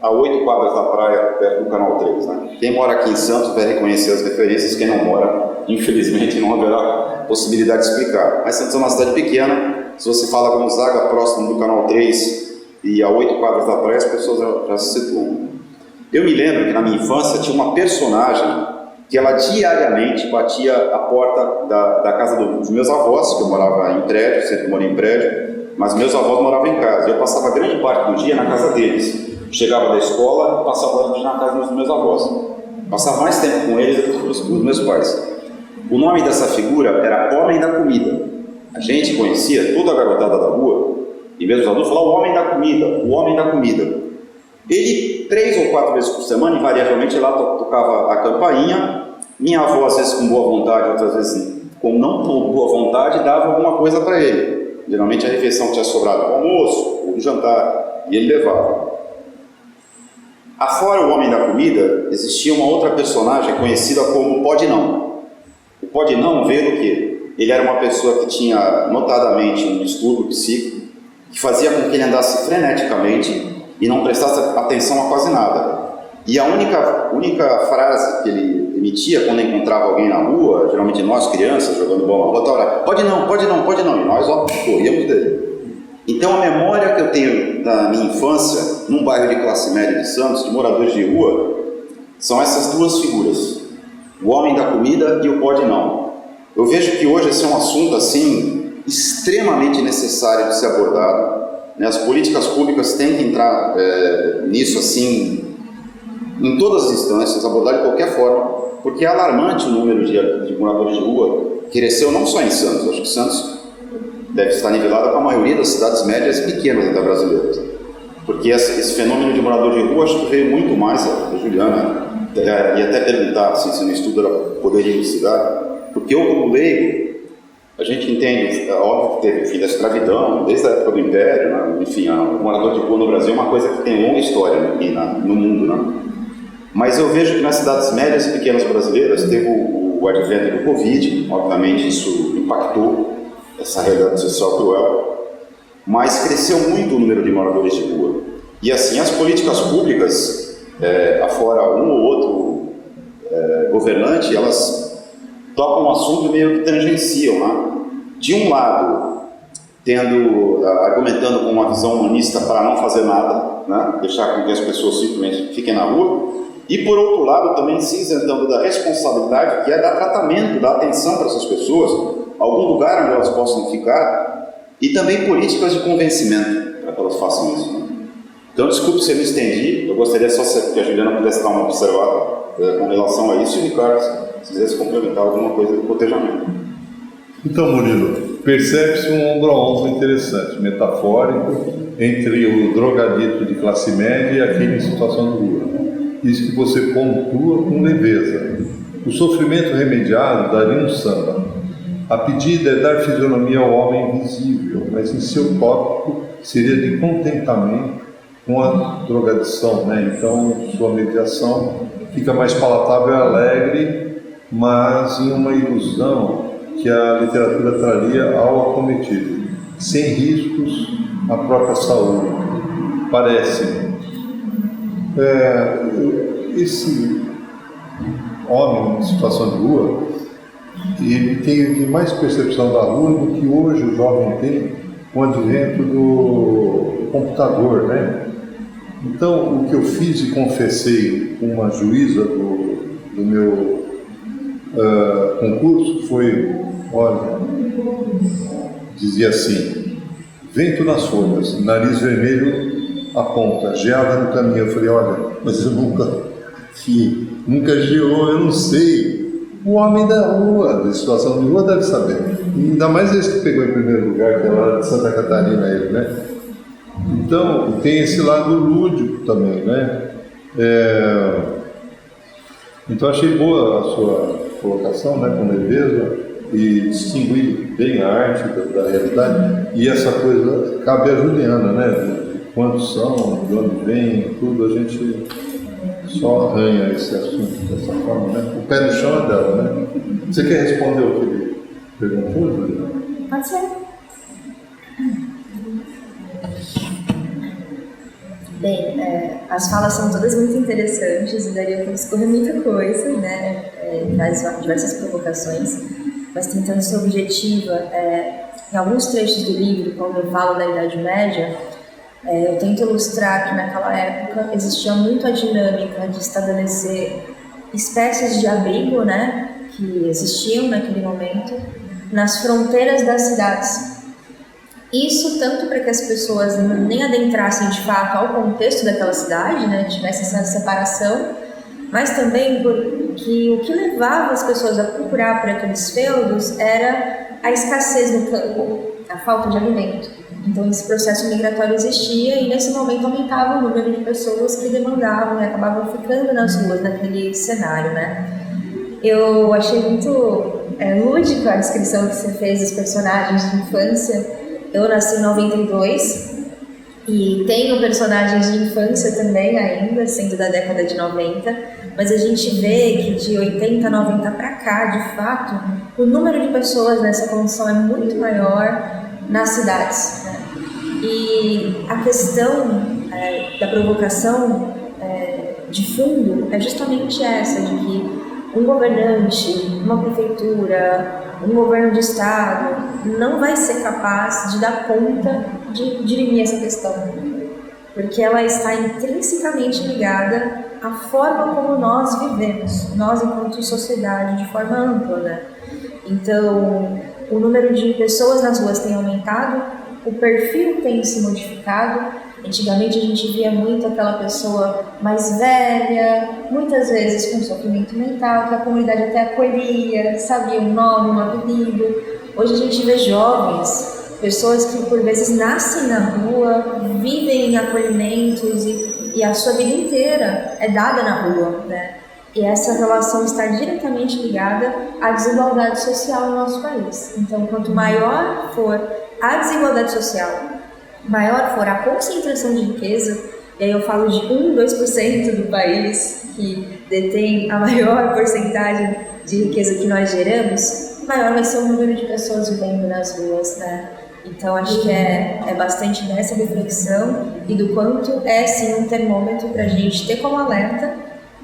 [SPEAKER 4] a 8 quadras da praia, perto do Canal 3, né? Quem mora aqui em Santos vai reconhecer as referências, quem não mora, infelizmente, não haverá possibilidade de explicar. Mas Santos é uma cidade pequena, se você fala Gonzaga, próximo do Canal 3 e a 8 quadras da praia, as pessoas já se situam. Eu me lembro que na minha infância tinha uma personagem que ela diariamente batia a porta da casa dos meus avós, que eu morava em prédio, sempre morei em prédio, mas meus avós moravam em casa. Eu passava grande parte do dia na casa deles. Chegava da escola e passava o dia na casa dos meus avós. Passava mais tempo com eles do que com os meus pais. O nome dessa figura era Homem da Comida. A gente conhecia toda a garotada da rua e mesmo os adultos falam o homem da comida, o homem da comida. Ele, 3 ou 4 vezes por semana, invariavelmente, lá tocava a campainha, minha avó, às vezes com boa vontade, outras vezes com não boa vontade, dava alguma coisa para ele. Geralmente a refeição que tinha sobrado do almoço ou do jantar, e ele levava. Afora o homem da comida, existia uma outra personagem conhecida como Pode Não. O Pode Não veio do quê? Ele era uma pessoa que tinha notadamente um distúrbio psíquico, que fazia com que ele andasse freneticamente e não prestasse atenção a quase nada. E a única frase que ele emitia quando encontrava alguém na rua, geralmente nós crianças jogando bola na rua, era pode não, pode não, pode não, e nós corríamos dele. Então a memória que eu tenho da minha infância, num bairro de classe média de Santos, de moradores de rua, são essas duas figuras, o homem da comida e o pode não. Eu vejo que hoje esse é um assunto assim extremamente necessário de ser abordado, né? As políticas públicas têm que entrar nisso assim, em todas as instâncias, abordar de qualquer forma, porque é alarmante o número de moradores de rua, que cresceu não só em Santos, acho que Santos deve estar nivelado com a maioria das cidades médias e pequenas até brasileiras, porque esse fenômeno de morador de rua acho que veio muito mais, a Juliana ia até perguntar se no estudo ela poderia elucidar, porque eu como leigo, a gente entende, é óbvio que teve o fim da escravidão, desde a época do Império, né? Enfim, o morador de rua no Brasil é uma coisa que tem longa história aqui no mundo, né? Mas eu vejo que nas cidades médias e pequenas brasileiras teve o advento do Covid, obviamente isso impactou essa realidade social cruel, mas cresceu muito o número de moradores de rua. E assim, as políticas públicas, afora um ou outro governante, elas tocam um assunto meio que tangenciam, né? De um lado, argumentando com uma visão humanista para não fazer nada, né? Deixar com que as pessoas simplesmente fiquem na rua, e por outro lado também se isentando da responsabilidade que é dar tratamento, dar atenção para essas pessoas, algum lugar onde elas possam ficar, e também políticas de convencimento para que elas façam isso, né? Então desculpe se eu me estendi, eu gostaria só que a Juliana pudesse dar uma observada com relação a isso, e o Ricardo, se quisesse complementar alguma coisa do cotejamento.
[SPEAKER 1] Então, Murilo, percebe-se um ombro a ombro interessante, metafórico, entre o drogadito de classe média e aquele em situação de rua. Isso que você pontua com leveza. O sofrimento remediado daria um samba. A pedida é dar fisionomia ao homem invisível, mas em seu tópico seria de contentamento com a drogadição, né? Então, sua mediação fica mais palatável e alegre, mas em uma ilusão que a literatura traria ao acometido, sem riscos à própria saúde. Parece-me. Esse homem em situação de rua, ele tem mais percepção da rua do que hoje o jovem tem com o advento do computador, né? Então, o que eu fiz e confessei com uma juíza do meu concurso foi, olha, dizia assim, vento nas folhas, nariz vermelho aponta, geada no caminho. Eu falei, olha, mas eu nunca geou, eu não sei. O homem da rua, da situação de rua, deve saber. E ainda mais esse que pegou em primeiro lugar, que é lá de Santa Catarina, ele, né? Então, tem esse lado lúdico também, né? Então, achei boa a sua colocação, né, com leveza, e distinguir bem a arte da realidade. E essa coisa cabe a Juliana, né? Quantos são, de onde vem, tudo, a gente só arranha esse assunto dessa forma, né? O pé no chão é dela, né? Você quer responder o que ele perguntou, Juliana?
[SPEAKER 2] Pode ser. Bem, as falas são todas muito interessantes e daria para escorrer muita coisa, né? Traz diversas provocações, mas tentando ser objetiva, em alguns trechos do livro, quando eu falo da Idade Média, eu tento ilustrar que naquela época existia muito a dinâmica de estabelecer espécies de abrigo, né, que existiam naquele momento, nas fronteiras das cidades. Isso tanto para que as pessoas nem adentrassem de fato ao contexto daquela cidade, né, tivesse essa separação, mas também porque o que levava as pessoas a procurar por aqueles feudos era a escassez no campo, a falta de alimento. Então esse processo migratório existia e nesse momento aumentava o número de pessoas que demandavam e acabavam ficando nas ruas naquele cenário, né? Eu achei muito lúdica a descrição que você fez dos personagens de infância. Eu nasci em 92 e tenho personagens de infância também ainda, sendo da década de 90, mas a gente vê que de 80, 90 para cá, de fato, o número de pessoas nessa condição é muito maior nas cidades, né? E a questão da provocação de fundo é justamente essa, de que um governante, uma prefeitura, um governo de estado não vai ser capaz de dar conta de dirimir essa questão, porque ela está intrinsecamente ligada à forma como nós vivemos, nós enquanto sociedade, de forma ampla, né? Então, o número de pessoas nas ruas tem aumentado, o perfil tem se modificado. Antigamente a gente via muito aquela pessoa mais velha, muitas vezes com sofrimento mental, que a comunidade até acolhia, sabia um nome, um apelido. Hoje a gente vê jovens, pessoas que por vezes nascem na rua, vivem em acolhimentos e a sua vida inteira é dada na rua, né? E essa relação está diretamente ligada à desigualdade social no nosso país. Então, quanto maior for a desigualdade social, maior for a concentração de riqueza, e aí eu falo de 1, 2% do país que detém a maior porcentagem de riqueza que nós geramos, maior vai ser o número de pessoas vivendo nas ruas, né? Então acho que é bastante dessa reflexão e do quanto é sim um termômetro para a gente ter como alerta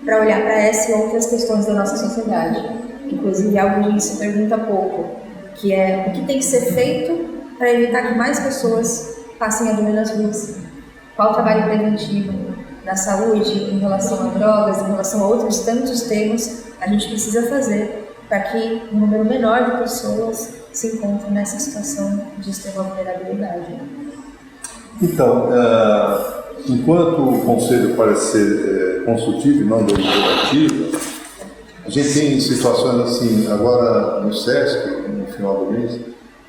[SPEAKER 2] para olhar para essa e outras questões da nossa sociedade. Inclusive algo que a gente se pergunta pouco, que é o que tem que ser feito para evitar que mais pessoas passem a viver nas ruas. Qual o trabalho preventivo na saúde, em relação a drogas, em relação a outros tantos temas, a gente precisa fazer para que um número menor de pessoas se encontrem nessa situação de extrema vulnerabilidade.
[SPEAKER 1] Então, enquanto o Conselho parece ser consultivo e não deliberativa, a gente tem situações assim, agora no SESC, no final do mês,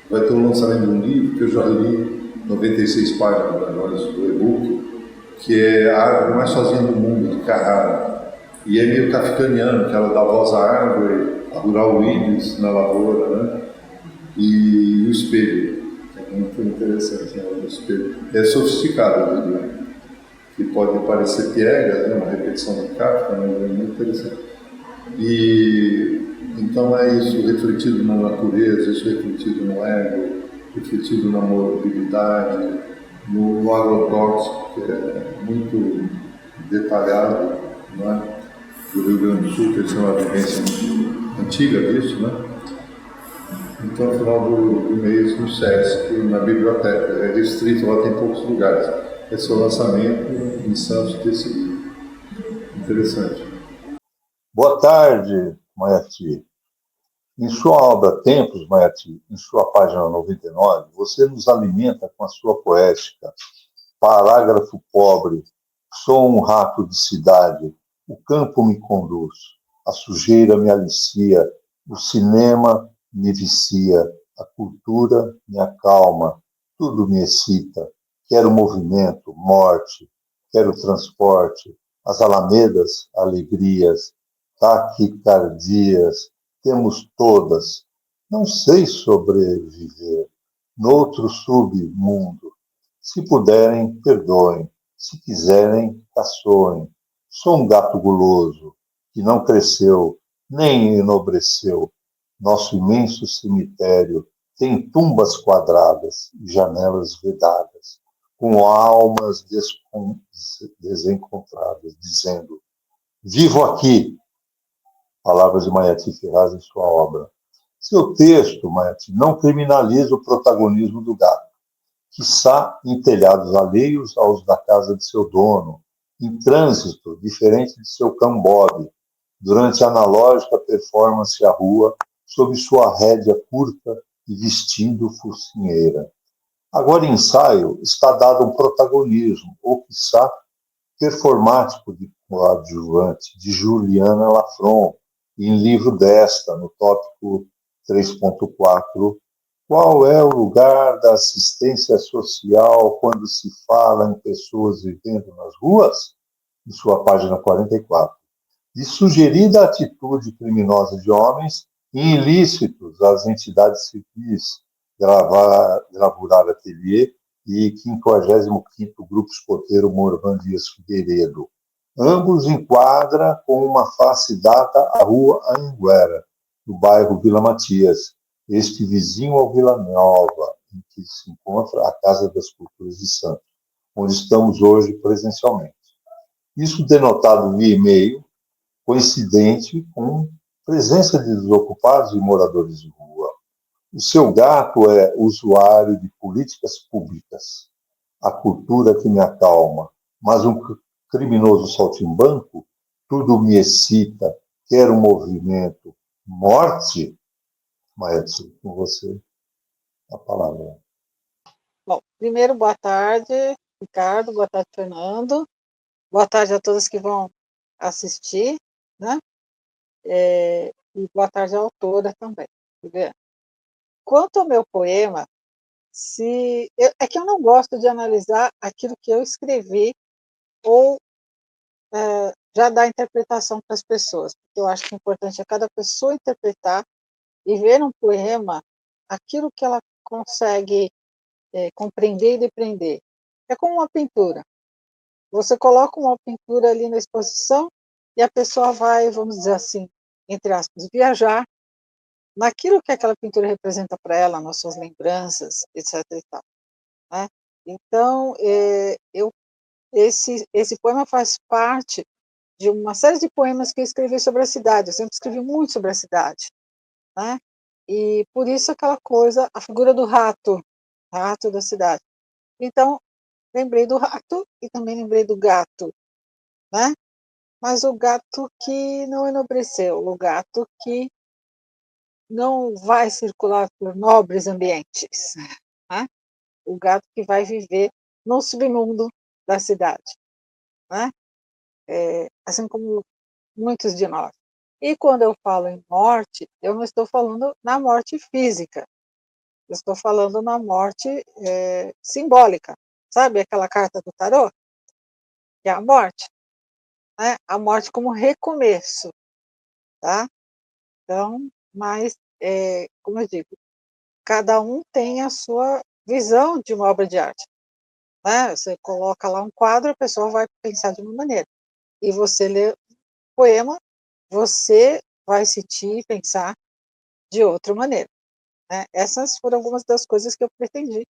[SPEAKER 1] vai ter o lançamento de um livro que eu já li, 96 páginas do e-book, que é A Árvore Mais Sozinha do Mundo, de Carrara. E é meio kafkaniano, que ela dá voz à árvore, a rural íris na lavoura, né? E o espelho, que é muito interessante, né? O espelho. É sofisticado, eu diria, que pode parecer piegas, né? Uma repetição de Kafka, mas é muito interessante. E então é isso refletido na natureza, isso refletido no ego, refletido na mobilidade, no agrotóxico, que é muito detalhado, não é? Do Rio Grande do Sul, que é uma vivência antiga disso, né? Então, no final do mês, no SESC, na biblioteca, é restrito, lá tem poucos lugares. Esse é o lançamento em Santos desse livro. Interessante.
[SPEAKER 5] Boa tarde, Maiati. Em sua obra Tempos, Maiati, em sua página 99, você nos alimenta com a sua poética. Parágrafo pobre, sou um rato de cidade, o campo me conduz, a sujeira me alicia, o cinema me vicia, a cultura me acalma, tudo me excita. Quero movimento, morte, quero transporte, as alamedas, alegrias, taquicardias, temos todas. Não sei sobreviver noutro submundo. Se puderem, perdoem. Se quiserem, caçoem. Sou um gato guloso, que não cresceu, nem enobreceu. Nosso imenso cemitério tem tumbas quadradas e janelas vedadas, com almas desencontradas, dizendo: vivo aqui. Palavras de Maiati Ferraz em sua obra. Seu texto, Maiati, não criminaliza o protagonismo do gato, quiçá em telhados alheios aos da casa de seu dono, em trânsito diferente de seu cão Bob, durante a analógica performance à rua, sob sua rédea curta e vestindo focinheira. Agora, em ensaio, está dado um protagonismo, ou quiçá performático de coadjuvante, de Juliana Lafron, em livro desta, no tópico 3.4, Qual é o lugar da assistência social quando se fala em pessoas vivendo nas ruas? Em sua página 44. De sugerida atitude criminosa de homens e ilícitos às entidades civis, gravurar ateliê e 55º Grupo Escoteiro Morvan Dias Figueiredo. Ambos enquadra com uma face data à rua Anhanguera, no bairro Vila Matias, este vizinho ao Vila Nova, em que se encontra a Casa das Culturas de Santos, onde estamos hoje presencialmente. Isso denotado via e-mail, coincidente com presença de desocupados e moradores de rua. O seu gato é usuário de políticas públicas, a cultura que me acalma, mas um criminoso saltimbanco, tudo me excita, quero movimento. Morte? Maestro, com você a palavra.
[SPEAKER 6] Bom, primeiro, boa tarde, Ricardo, boa tarde, Fernando, boa tarde a todos que vão assistir, né? E boa tarde à autora também. Quanto ao meu poema, é que eu não gosto de analisar aquilo que eu escrevi ou já dar interpretação para as pessoas, porque eu acho que é importante a cada pessoa interpretar e ver um poema aquilo que ela consegue compreender e depreender. É como uma pintura. Você coloca uma pintura ali na exposição e a pessoa vai, vamos dizer assim, entre aspas, viajar naquilo que aquela pintura representa para ela, nas suas lembranças, etc. e tal, né? Então, esse poema faz parte de uma série de poemas que eu escrevi sobre a cidade. Eu sempre escrevi muito sobre a cidade, né? E por isso aquela coisa, a figura do rato, rato da cidade. Então, lembrei do rato e também lembrei do gato, né? Mas o gato que não enobreceu, o gato que não vai circular por nobres ambientes, né? O gato que vai viver no submundo da cidade, né? Assim como muitos de nós. E quando eu falo em morte, eu não estou falando na morte física, eu estou falando na morte simbólica. Sabe aquela carta do tarô? Que é a morte, né? A morte como recomeço, tá? Então, mas, como eu digo, cada um tem a sua visão de uma obra de arte, né? Você coloca lá um quadro, a pessoa vai pensar de uma maneira. E você lê poema, você vai sentir e pensar de outra maneira, né? Essas foram algumas das coisas que eu pretendi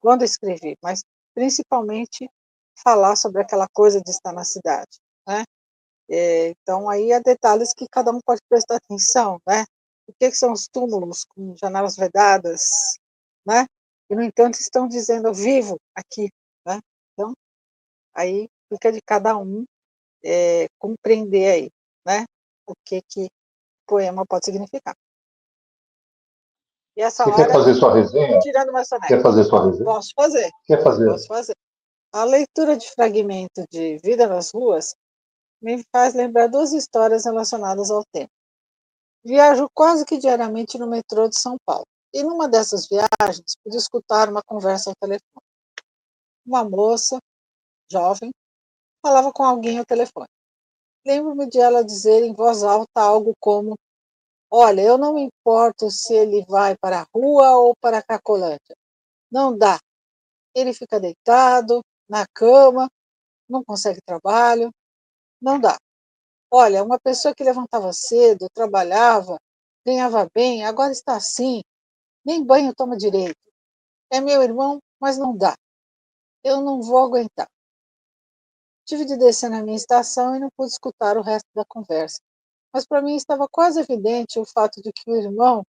[SPEAKER 6] quando escrevi, mas principalmente falar sobre aquela coisa de estar na cidade, né? Então aí há detalhes que cada um pode prestar atenção, né? O que são os túmulos com janelas vedadas, né? E no entanto estão dizendo vivo aqui, né? Então aí fica de cada um compreender aí, né? O que o poema pode significar. E essa
[SPEAKER 5] Você quer
[SPEAKER 6] hora,
[SPEAKER 5] fazer sua resenha?
[SPEAKER 6] tirando uma soneca.
[SPEAKER 5] Quer fazer sua resenha?
[SPEAKER 6] Posso fazer.
[SPEAKER 5] Quer fazer?
[SPEAKER 6] Posso fazer. A leitura de fragmento de Vida nas Ruas me faz lembrar duas histórias relacionadas ao tema. Viajo quase que diariamente no metrô de São Paulo. E numa dessas viagens, pude escutar uma conversa ao telefone. Uma moça, jovem, falava com alguém ao telefone. Lembro-me de ela dizer em voz alta algo como: olha, eu não me importo se ele vai para a rua ou para a Cracolândia. Não dá. Ele fica deitado, na cama, não consegue trabalho. Não dá. Olha, uma pessoa que levantava cedo, trabalhava, ganhava bem, agora está assim, nem banho toma direito. É meu irmão, mas não dá. Eu não vou aguentar. Tive de descer na minha estação e não pude escutar o resto da conversa. Mas para mim estava quase evidente o fato de que o irmão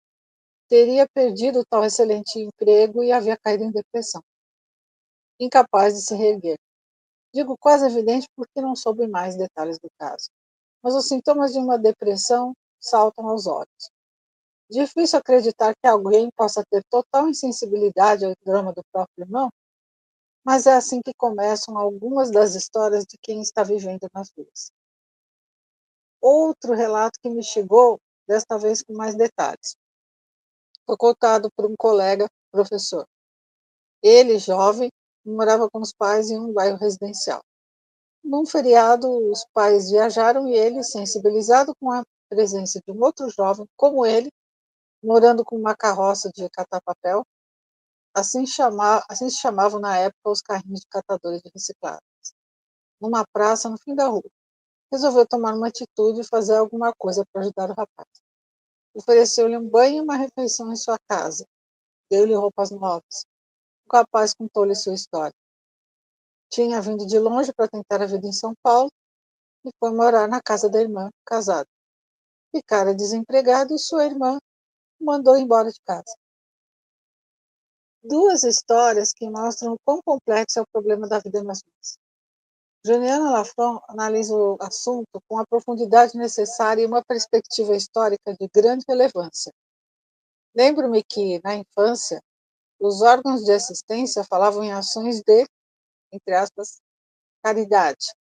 [SPEAKER 6] teria perdido tal excelente emprego e havia caído em depressão, incapaz de se reerguer. Digo quase evidente porque não soube mais detalhes do caso. Mas os sintomas de uma depressão saltam aos olhos. Difícil acreditar que alguém possa ter total insensibilidade ao drama do próprio irmão, mas é assim que começam algumas das histórias de quem está vivendo nas ruas. Outro relato que me chegou, desta vez com mais detalhes. foi contado por um colega professor. Ele, jovem, morava com os pais em um bairro residencial. Num feriado, os pais viajaram e ele, sensibilizado com a presença de um outro jovem como ele, morando com uma carroça de catar papel, assim se chamavam na época os carrinhos de catadores de recicláveis, numa praça no fim da rua. Resolveu tomar uma atitude e fazer alguma coisa para ajudar o rapaz. Ofereceu-lhe um banho e uma refeição em sua casa. Deu-lhe roupas novas. O rapaz contou-lhe sua história. Tinha vindo de longe para tentar a vida em São Paulo e foi morar na casa da irmã, casado. Ficara desempregado e sua irmã o mandou embora de casa. Duas histórias que mostram o quão complexo é o problema da vida nas ruas. Juliana Lafont analisa o assunto com a profundidade necessária e uma perspectiva histórica de grande relevância. Lembro-me que, na infância, os órgãos de assistência falavam em ações de, entre aspas, caridade,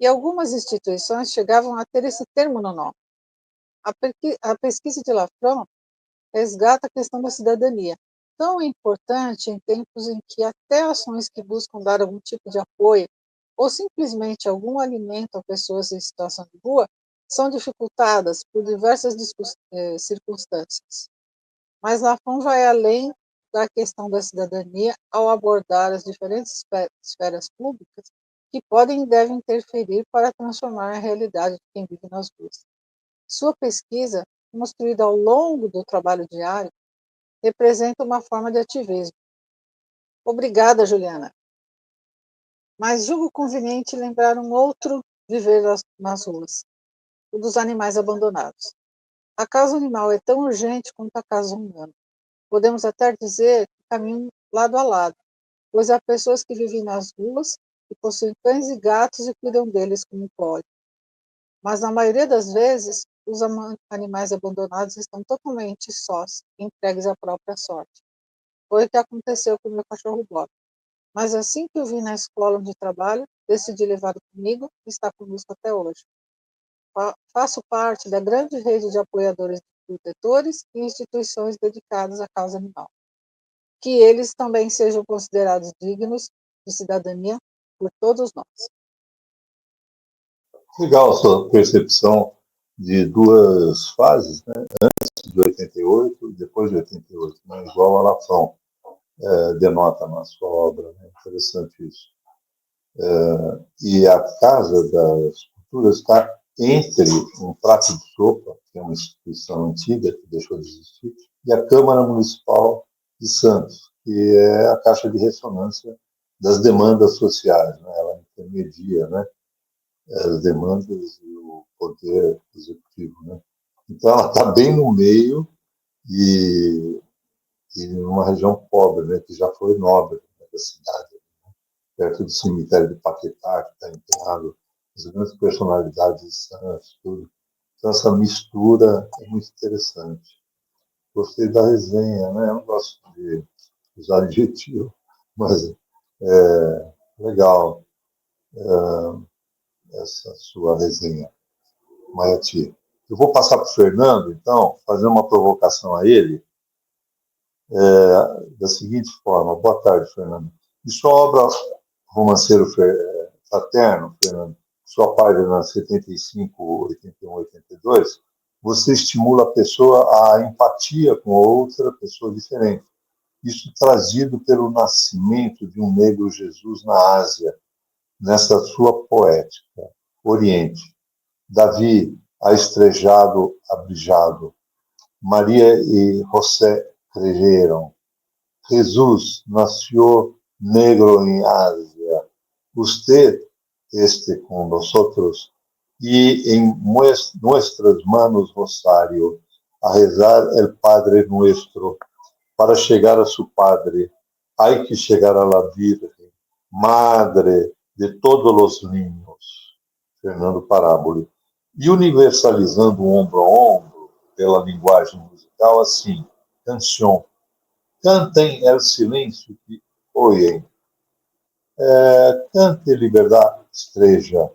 [SPEAKER 6] e algumas instituições chegavam a ter esse termo no nome. A pesquisa de Lafont resgata a questão da cidadania, tão importante em tempos em que até ações que buscam dar algum tipo de apoio ou simplesmente algum alimento a pessoas em situação de rua são dificultadas por diversas circunstâncias. Mas Lafont vai além da questão da cidadania ao abordar as diferentes esferas públicas que podem e devem interferir para transformar a realidade de quem vive nas ruas. Sua pesquisa, construída ao longo do trabalho diário, representa uma forma de ativismo. Obrigada, Juliana. Mas julgo conveniente lembrar um outro viver nas ruas, o dos animais abandonados. A causa animal é tão urgente quanto a causa humana. Podemos até dizer que caminham lado a lado, pois há pessoas que vivem nas ruas e possuem cães e gatos e cuidam deles como podem. Mas na maioria das vezes, os animais abandonados estão totalmente sós, entregues à própria sorte. Foi o que aconteceu com o meu cachorro Bob. Mas assim que o vi na escola onde trabalho, decidi levá-lo comigo e está conosco até hoje. Faço parte da grande rede de apoiadores de protetores e instituições dedicadas à causa animal. Que eles também sejam considerados dignos de cidadania por todos nós.
[SPEAKER 5] Legal a sua percepção de duas fases, né? Antes de 88 e depois de 88, né? Igual a Lafont denota na sua obra, né? Interessante isso. E a Casa das Culturas está entre um prato de sopa, que é uma instituição antiga que deixou de existir, e a Câmara Municipal de Santos, que é a caixa de ressonância das demandas sociais, né? Ela intermedia, né, as demandas e o poder executivo, né? Então ela está bem no meio e numa região pobre, né, que já foi nobre, né, da cidade, perto do cemitério de Paquetá, que está enterrado as grandes personalidades de Santos, tudo. Então, essa mistura é muito interessante. Gostei da resenha, né? Eu não gosto de usar adjetivo, mas é legal essa sua resenha, Maiati. Eu vou passar para o Fernando, então, fazer uma provocação a ele, da seguinte forma. Boa tarde, Fernando. E sua obra Romanceiro Fraterno, Fernando, sua página 75, 81, 82, você estimula a pessoa a empatia com outra pessoa diferente. Isso trazido pelo nascimento de um negro Jesus na Ásia, nessa sua poética. Oriente. Davi, a estrejado, abrijado. Maria e José creyeron. Jesus nació negro en Asia. Usted esté con nosotros y en nuestras manos rosario a rezar el Padre Nuestro. Para chegar a su Padre, hay que llegar a la Virgen, Madre de todos los niños. Fernando Paráboli. E universalizando ombro a ombro, pela linguagem musical, assim, canção. Cantem el silêncio que oem. Cante liberdade, estreja.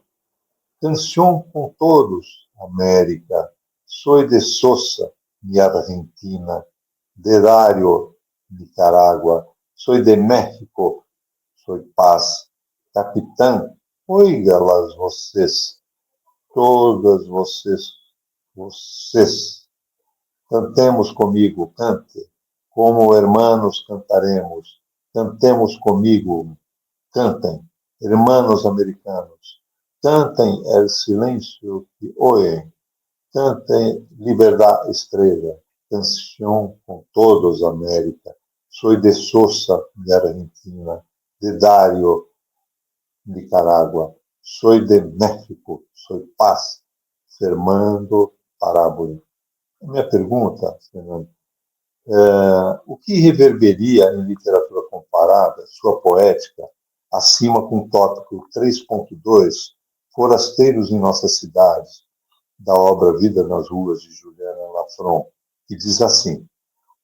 [SPEAKER 5] Canção com todos, América. Soy de Sosa, mi Argentina. de Dario, Nicaragua. Soy de México, soy paz. Capitán, óigalas vocês, todas vocês. Cantemos comigo, cante. Como hermanos cantaremos. Cantemos comigo, cantem. Hermanos americanos, cantem el silencio que oyen. Cantem Liberdade Estrela, canção com todos América. Soy de Sosa, de Argentina, de Dario, Nicaragua. Soy de México, soy paz. Fernando Parábola. A minha pergunta, Fernando, o que reverberia em literatura comparada, sua poética, acima com o tópico 3.2, Forasteiros em Nossas Cidades, da obra Vida nas Ruas, de Juliana Lafron, que diz assim: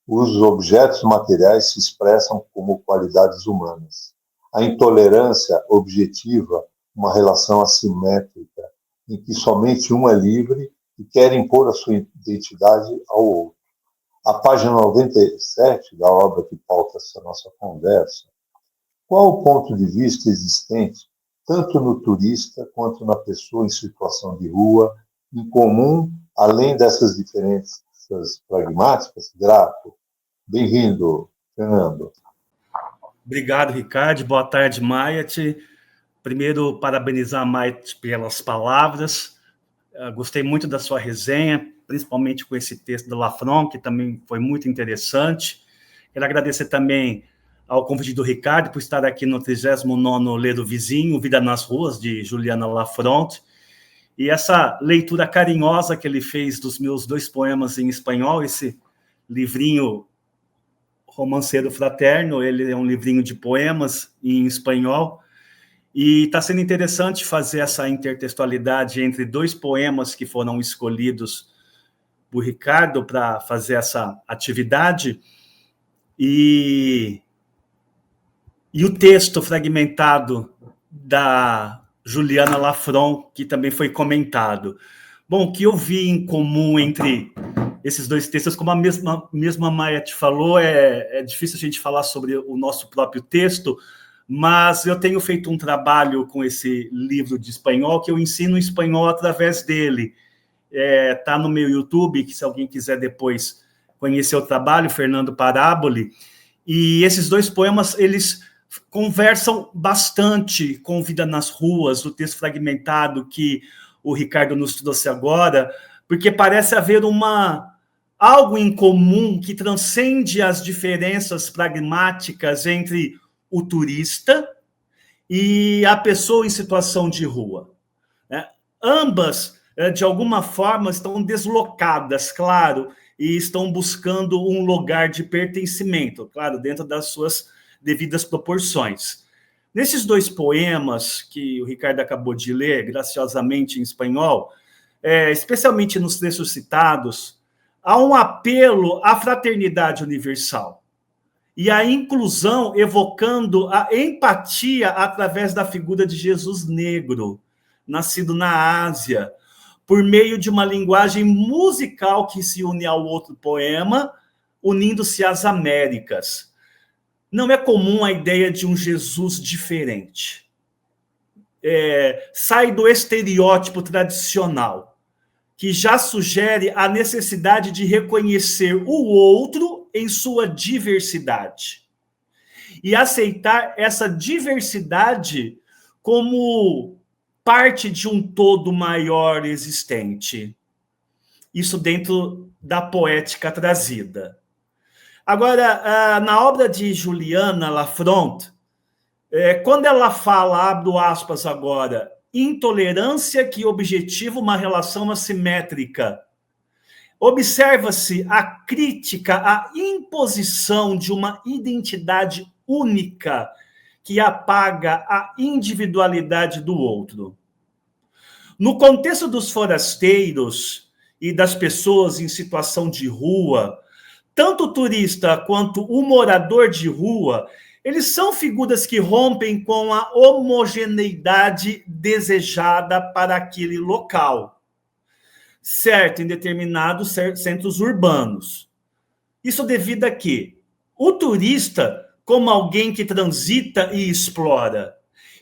[SPEAKER 5] os objetos materiais se expressam como qualidades humanas. A intolerância objetiva, uma relação assimétrica, em que somente um é livre e quer impor a sua identidade ao outro. A página 97 da obra que pauta essa nossa conversa, qual o ponto de vista existente, tanto no turista quanto na pessoa em situação de rua, em comum, além dessas diferenças pragmáticas? Grato. Bem-vindo, Fernando.
[SPEAKER 7] Obrigado, Ricardo. Boa tarde, Mayat. Primeiro, parabenizar a Mayat pelas palavras. Gostei muito da sua resenha, principalmente com esse texto do Lafron, que também foi muito interessante. Quero agradecer também ao convite do Ricardo por estar aqui no 39º Lê do Vizinho, Vida nas Ruas, de Juliana Lafron. E essa leitura carinhosa que ele fez dos meus 2 poemas em espanhol, esse livrinho Romanceiro Fraterno, ele é um livrinho de poemas em espanhol, e está sendo interessante fazer essa intertextualidade entre 2 poemas que foram escolhidos por Ricardo para fazer essa atividade, e o texto fragmentado da Juliana Lafron, que também foi comentado. Bom, o que eu vi em comum entre esses 2 textos, como a mesma Maia te falou, é difícil a gente falar sobre o nosso próprio texto, mas eu tenho feito um trabalho com esse livro de espanhol, que eu ensino espanhol através dele. Está no meu YouTube, que se alguém quiser depois conhecer o trabalho, Fernando Paráboli. E esses 2 poemas, eles conversam bastante com Vida nas Ruas, o texto fragmentado que o Ricardo nos trouxe agora, porque parece haver algo em comum que transcende as diferenças pragmáticas entre o turista e a pessoa em situação de rua. Ambas, de alguma forma, estão deslocadas, claro, e estão buscando um lugar de pertencimento, claro, dentro das suas devidas proporções. Nesses 2 poemas que o Ricardo acabou de ler, graciosamente em espanhol, especialmente nos trechos citados, há um apelo à fraternidade universal e à inclusão, evocando a empatia através da figura de Jesus negro, nascido na Ásia, por meio de uma linguagem musical que se une ao outro poema, unindo-se às Américas. Não é comum a ideia de um Jesus diferente. Sai do estereótipo tradicional, que já sugere a necessidade de reconhecer o outro em sua diversidade e aceitar essa diversidade como parte de um todo maior existente. Isso dentro da poética trazida. Agora, na obra de Juliana Lafron, quando ela fala, abro aspas agora, intolerância que objetiva uma relação assimétrica, observa-se a crítica à imposição de uma identidade única que apaga a individualidade do outro. No contexto dos forasteiros e das pessoas em situação de rua, tanto o turista quanto o morador de rua, eles são figuras que rompem com a homogeneidade desejada para aquele local, certo? Em determinados centros urbanos. Isso devido a quê? O turista, como alguém que transita e explora,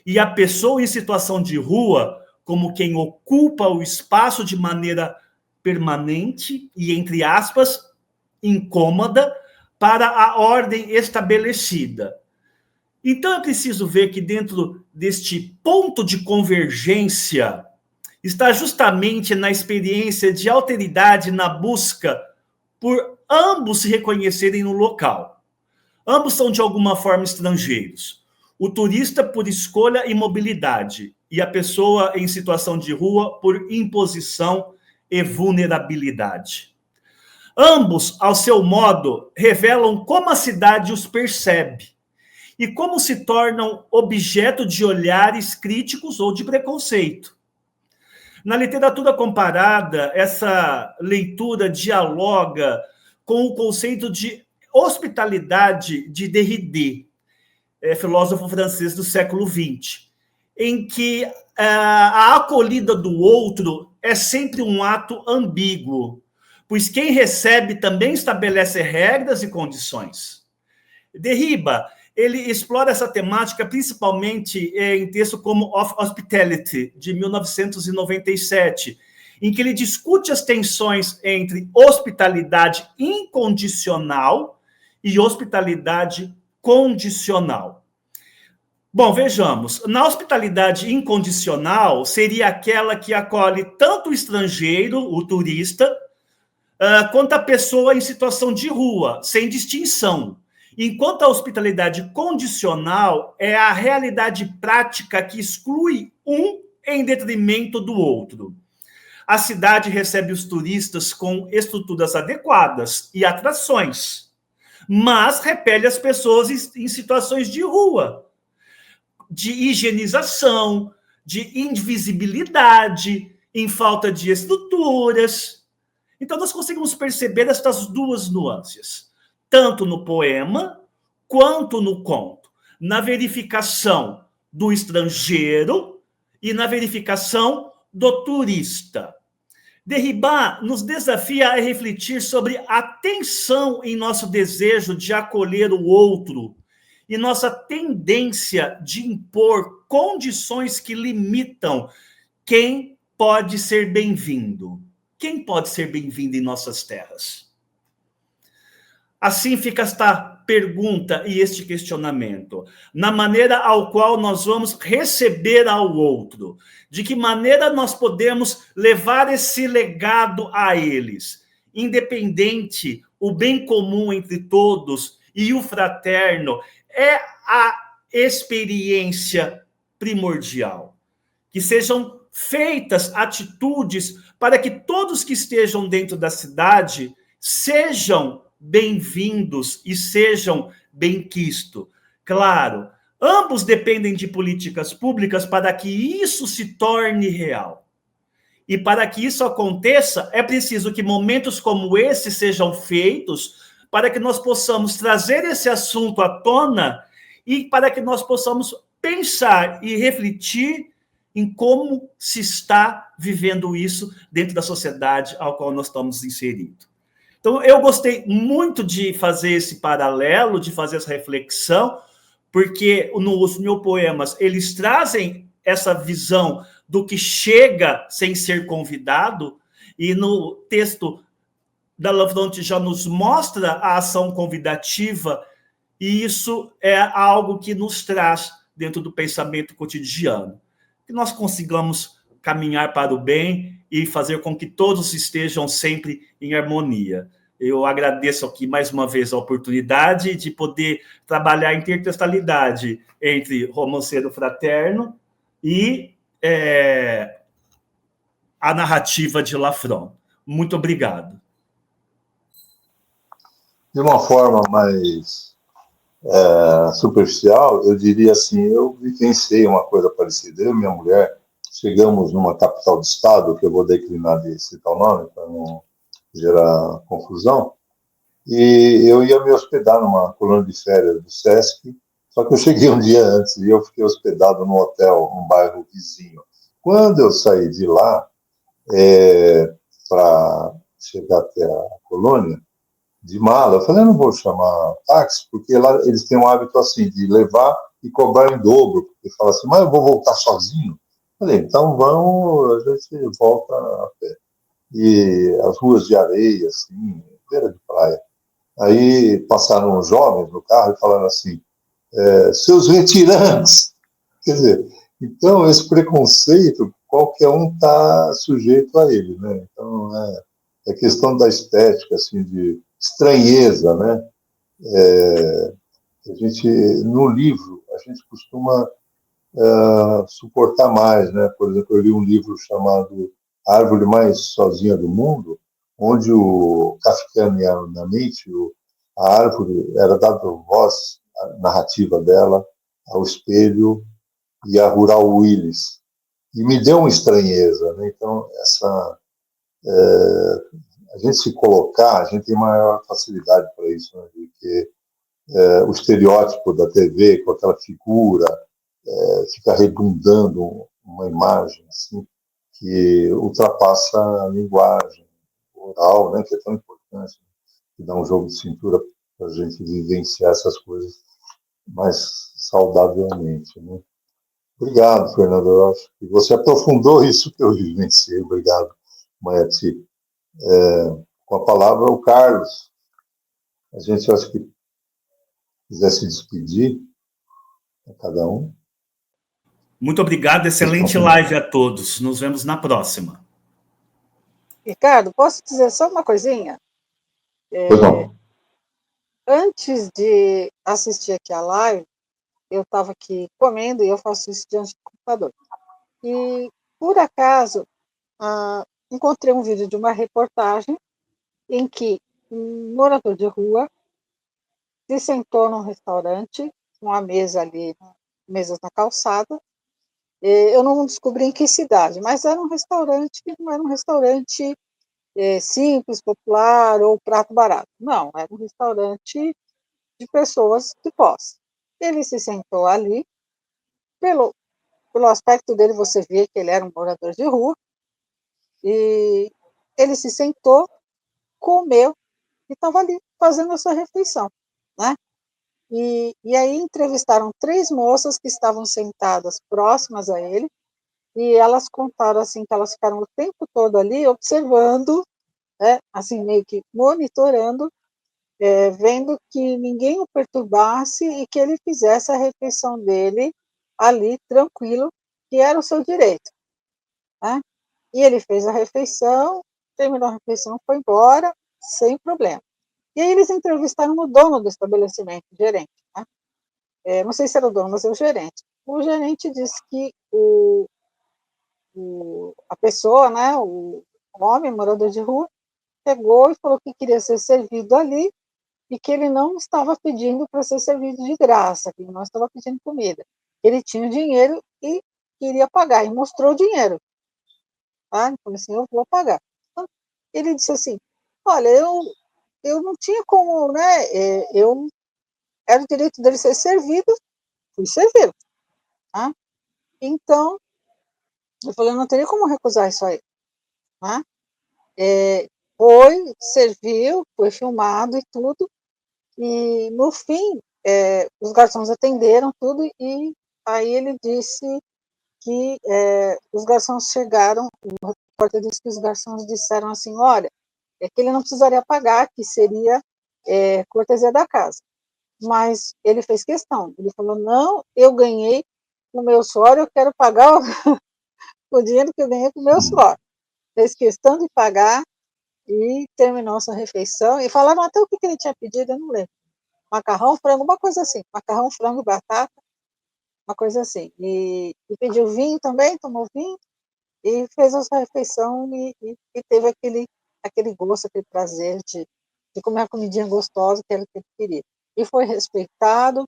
[SPEAKER 7] e a pessoa em situação de rua, como quem ocupa o espaço de maneira permanente e, entre aspas, incômoda para a ordem estabelecida. Então, é preciso ver que dentro deste ponto de convergência está justamente na experiência de alteridade, na busca por ambos se reconhecerem no local. Ambos são, de alguma forma, estrangeiros. O turista por escolha e mobilidade, e a pessoa em situação de rua por imposição e vulnerabilidade. Ambos, ao seu modo, revelam como a cidade os percebe e como se tornam objeto de olhares críticos ou de preconceito. Na literatura comparada, essa leitura dialoga com o conceito de hospitalidade de Derrida, filósofo francês do século XX, em que a acolhida do outro é sempre um ato ambíguo, pois quem recebe também estabelece regras e condições. Derrida, ele explora essa temática principalmente em texto como Of Hospitality, de 1997, em que ele discute as tensões entre hospitalidade incondicional e hospitalidade condicional. Bom, vejamos. Na hospitalidade incondicional, seria aquela que acolhe tanto o estrangeiro, o turista, quanto a pessoa em situação de rua, sem distinção. Enquanto a hospitalidade condicional é a realidade prática que exclui um em detrimento do outro. A cidade recebe os turistas com estruturas adequadas e atrações, mas repele as pessoas em situações de rua, de higienização, de invisibilidade, em falta de estruturas. Então, nós conseguimos perceber estas duas nuances, tanto no poema quanto no conto, na verificação do estrangeiro e na verificação do turista. Derrida nos desafia a refletir sobre a tensão em nosso desejo de acolher o outro e nossa tendência de impor condições que limitam quem pode ser bem-vindo. Quem pode ser bem-vindo em nossas terras? Assim fica esta pergunta e este questionamento, na maneira ao qual nós vamos receber ao outro, de que maneira nós podemos levar esse legado a eles, independente, o bem comum entre todos e o fraterno é a experiência primordial, que sejam feitas atitudes para que todos que estejam dentro da cidade sejam bem-vindos e sejam bem-quistos. Claro, ambos dependem de políticas públicas para que isso se torne real. E para que isso aconteça, é preciso que momentos como esse sejam feitos para que nós possamos trazer esse assunto à tona e para que nós possamos pensar e refletir em como se está vivendo isso dentro da sociedade ao qual nós estamos inseridos. Então, eu gostei muito de fazer esse paralelo, de fazer essa reflexão, porque nos meus poemas, eles trazem essa visão do que chega sem ser convidado, e no texto da Lafronte já nos mostra a ação convidativa, e isso é algo que nos traz dentro do pensamento cotidiano. Que nós consigamos caminhar para o bem e fazer com que todos estejam sempre em harmonia. Eu agradeço aqui mais uma vez a oportunidade de poder trabalhar a intertextualidade entre Romanceiro Fraterno e a narrativa de Lafron. Muito obrigado.
[SPEAKER 5] De uma forma mais superficial, eu diria assim, eu vivenciei uma coisa parecida. Eu e minha mulher chegamos numa capital do estado, que eu vou declinar de citar o nome, para não gerar confusão, e eu ia me hospedar numa colônia de férias do Sesc, só que eu cheguei um dia antes e eu fiquei hospedado num hotel, num bairro vizinho. Quando eu saí de lá, para chegar até a colônia, de mala. Eu falei, eu não vou chamar táxi, porque lá eles têm um hábito assim, de levar e cobrar em dobro, porque fala assim, mas eu vou voltar sozinho? Eu falei, então vamos, a gente volta a pé. E as ruas de areia, assim, beira de praia. Aí passaram os jovens no carro e falaram assim, seus retirantes. Quer dizer, então esse preconceito, qualquer um está sujeito a ele, né? Então é questão da estética, assim, de estranheza, né? A gente, no livro, a gente costuma suportar mais, né? Por exemplo, eu li um livro chamado A Árvore Mais Sozinha do Mundo, onde o kafkanianamente a árvore era dada voz, a narrativa dela, ao espelho e a Rural Willis. E me deu uma estranheza, né? Então, a gente se colocar, a gente tem maior facilidade para isso, né? Porque o estereótipo da TV, com aquela figura, fica redundando uma imagem assim, que ultrapassa a linguagem oral, né? Que é tão importante, que dá um jogo de cintura para a gente vivenciar essas coisas mais saudavelmente, né? Obrigado, Fernando. Eu acho que você aprofundou isso que eu vivenciei. Obrigado, Maeti. Com a palavra, o Carlos. A gente, acho que quiser se despedir, a cada um.
[SPEAKER 7] Muito obrigado, excelente live a todos. Nos vemos na próxima.
[SPEAKER 6] Ricardo, posso dizer só uma coisinha?
[SPEAKER 5] Pois não.
[SPEAKER 6] Antes de assistir aqui a live, eu estava aqui comendo e eu faço isso diante do computador. E, por acaso, encontrei um vídeo de uma reportagem em que um morador de rua se sentou num restaurante, com a mesa ali, mesas na calçada. Eu não descobri em que cidade, mas era um restaurante que não era um restaurante simples, popular ou prato barato. Não, era um restaurante de pessoas de posse. Ele se sentou ali, pelo aspecto dele você vê que ele era um morador de rua, e ele se sentou, comeu e estava ali fazendo a sua refeição, né? E aí entrevistaram 3 moças que estavam sentadas próximas a ele, e elas contaram assim que elas ficaram o tempo todo ali observando, né, assim meio que monitorando, vendo que ninguém o perturbasse e que ele fizesse a refeição dele ali tranquilo, que era o seu direito, né? E ele fez a refeição, terminou a refeição, foi embora sem problema. E aí eles entrevistaram o dono do estabelecimento, o gerente, né? Não sei se era o dono, mas é o gerente. O gerente disse que a pessoa, né, o homem, morador de rua, pegou e falou que queria ser servido ali e que ele não estava pedindo para ser servido de graça, que ele não estava pedindo comida. Ele tinha dinheiro e queria pagar, e mostrou o dinheiro. Tá? Ele falou assim, eu vou pagar. Então, ele disse assim, olha, eu não tinha como, né, era o direito dele ser servido, fui servido. Tá? Então, eu falei, eu não teria como recusar isso aí. Tá? Foi, serviu, foi filmado e tudo, e no fim, os garçons atenderam tudo, e aí ele disse que os garçons chegaram, o repórter disse que os garçons disseram assim, olha, que ele não precisaria pagar, que seria cortesia da casa. Mas ele fez questão, ele falou, não, eu ganhei o meu suor, eu quero pagar o dinheiro que eu ganhei com o meu suor. Fez questão de pagar e terminou sua refeição, e falaram até o que ele tinha pedido, eu não lembro. Macarrão, frango, uma coisa assim, macarrão, frango, batata, uma coisa assim. E pediu vinho também, tomou vinho, e fez a sua refeição e teve aquele gosto, aquele prazer de comer a comidinha gostosa que era o que ele queria. E foi respeitado,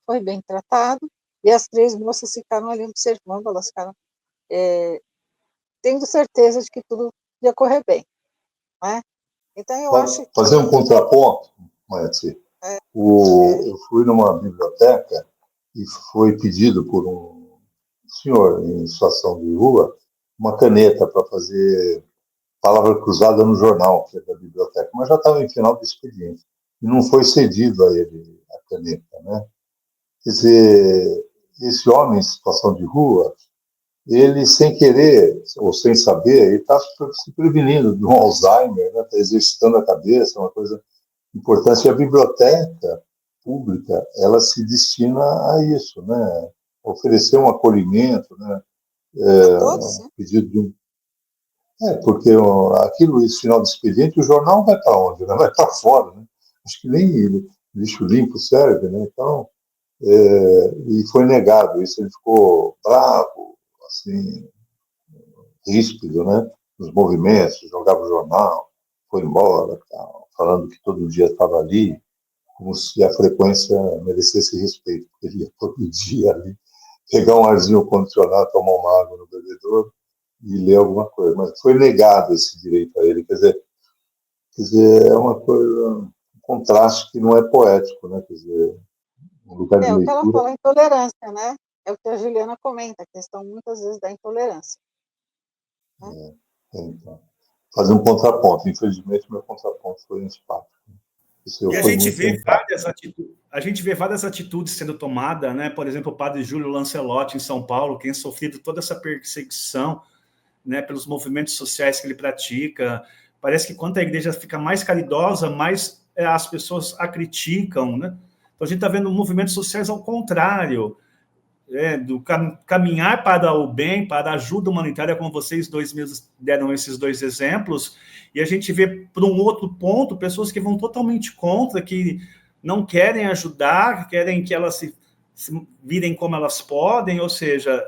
[SPEAKER 6] foi bem tratado, e as 3 moças ficaram ali observando, elas ficaram tendo certeza de que tudo ia correr bem. Né? Então, eu acho que...
[SPEAKER 5] Fazer um contraponto, Maeti. Eu fui numa biblioteca e foi pedido por um senhor em situação de rua uma caneta para fazer palavra cruzada no jornal, que é da biblioteca, mas já estava em final do expediente. E não foi cedido a ele a caneta, né? Quer dizer, esse homem em situação de rua, ele, sem querer ou sem saber, ele está se prevenindo de um Alzheimer, né? Está exercitando a cabeça, uma coisa importante. E a biblioteca pública, ela se destina a isso, né? Oferecer um acolhimento, né? Um pedido de um... porque aquilo, esse final de expediente, o jornal vai para onde? Né? Vai para fora, né? Acho que nem lixo limpo serve, né? Então, e foi negado isso, ele ficou bravo, assim, ríspido, né? Nos movimentos, jogava o jornal, foi embora, tal, falando que todo dia estava ali, como se a frequência merecesse respeito, porque ele ia todo dia ali pegar um arzinho condicionado, tomar uma água no bebedouro e ler alguma coisa, mas foi negado esse direito a ele, quer dizer, é uma coisa, um contraste que não é poético, né? Quer dizer, um lugar de
[SPEAKER 6] o que ela
[SPEAKER 5] leitura.
[SPEAKER 6] fala, intolerância, né? É o que a Juliana comenta, a questão muitas vezes da intolerância. Né?
[SPEAKER 5] Então, fazer um contraponto. Infelizmente, meu contraponto foi empático.
[SPEAKER 7] E a gente vê várias atitudes sendo tomadas, né? Por exemplo, o padre Júlio Lancelotti, em São Paulo, que tem sofrido toda essa perseguição, né, pelos movimentos sociais que ele pratica. Parece que quanto a igreja fica mais caridosa, mais as pessoas a criticam, né? Então a gente está vendo movimentos sociais ao contrário, do caminhar para o bem, para a ajuda humanitária, como vocês dois mesmos deram esses dois exemplos, e a gente vê, por um outro ponto, pessoas que vão totalmente contra, que não querem ajudar, querem que elas se virem como elas podem, ou seja,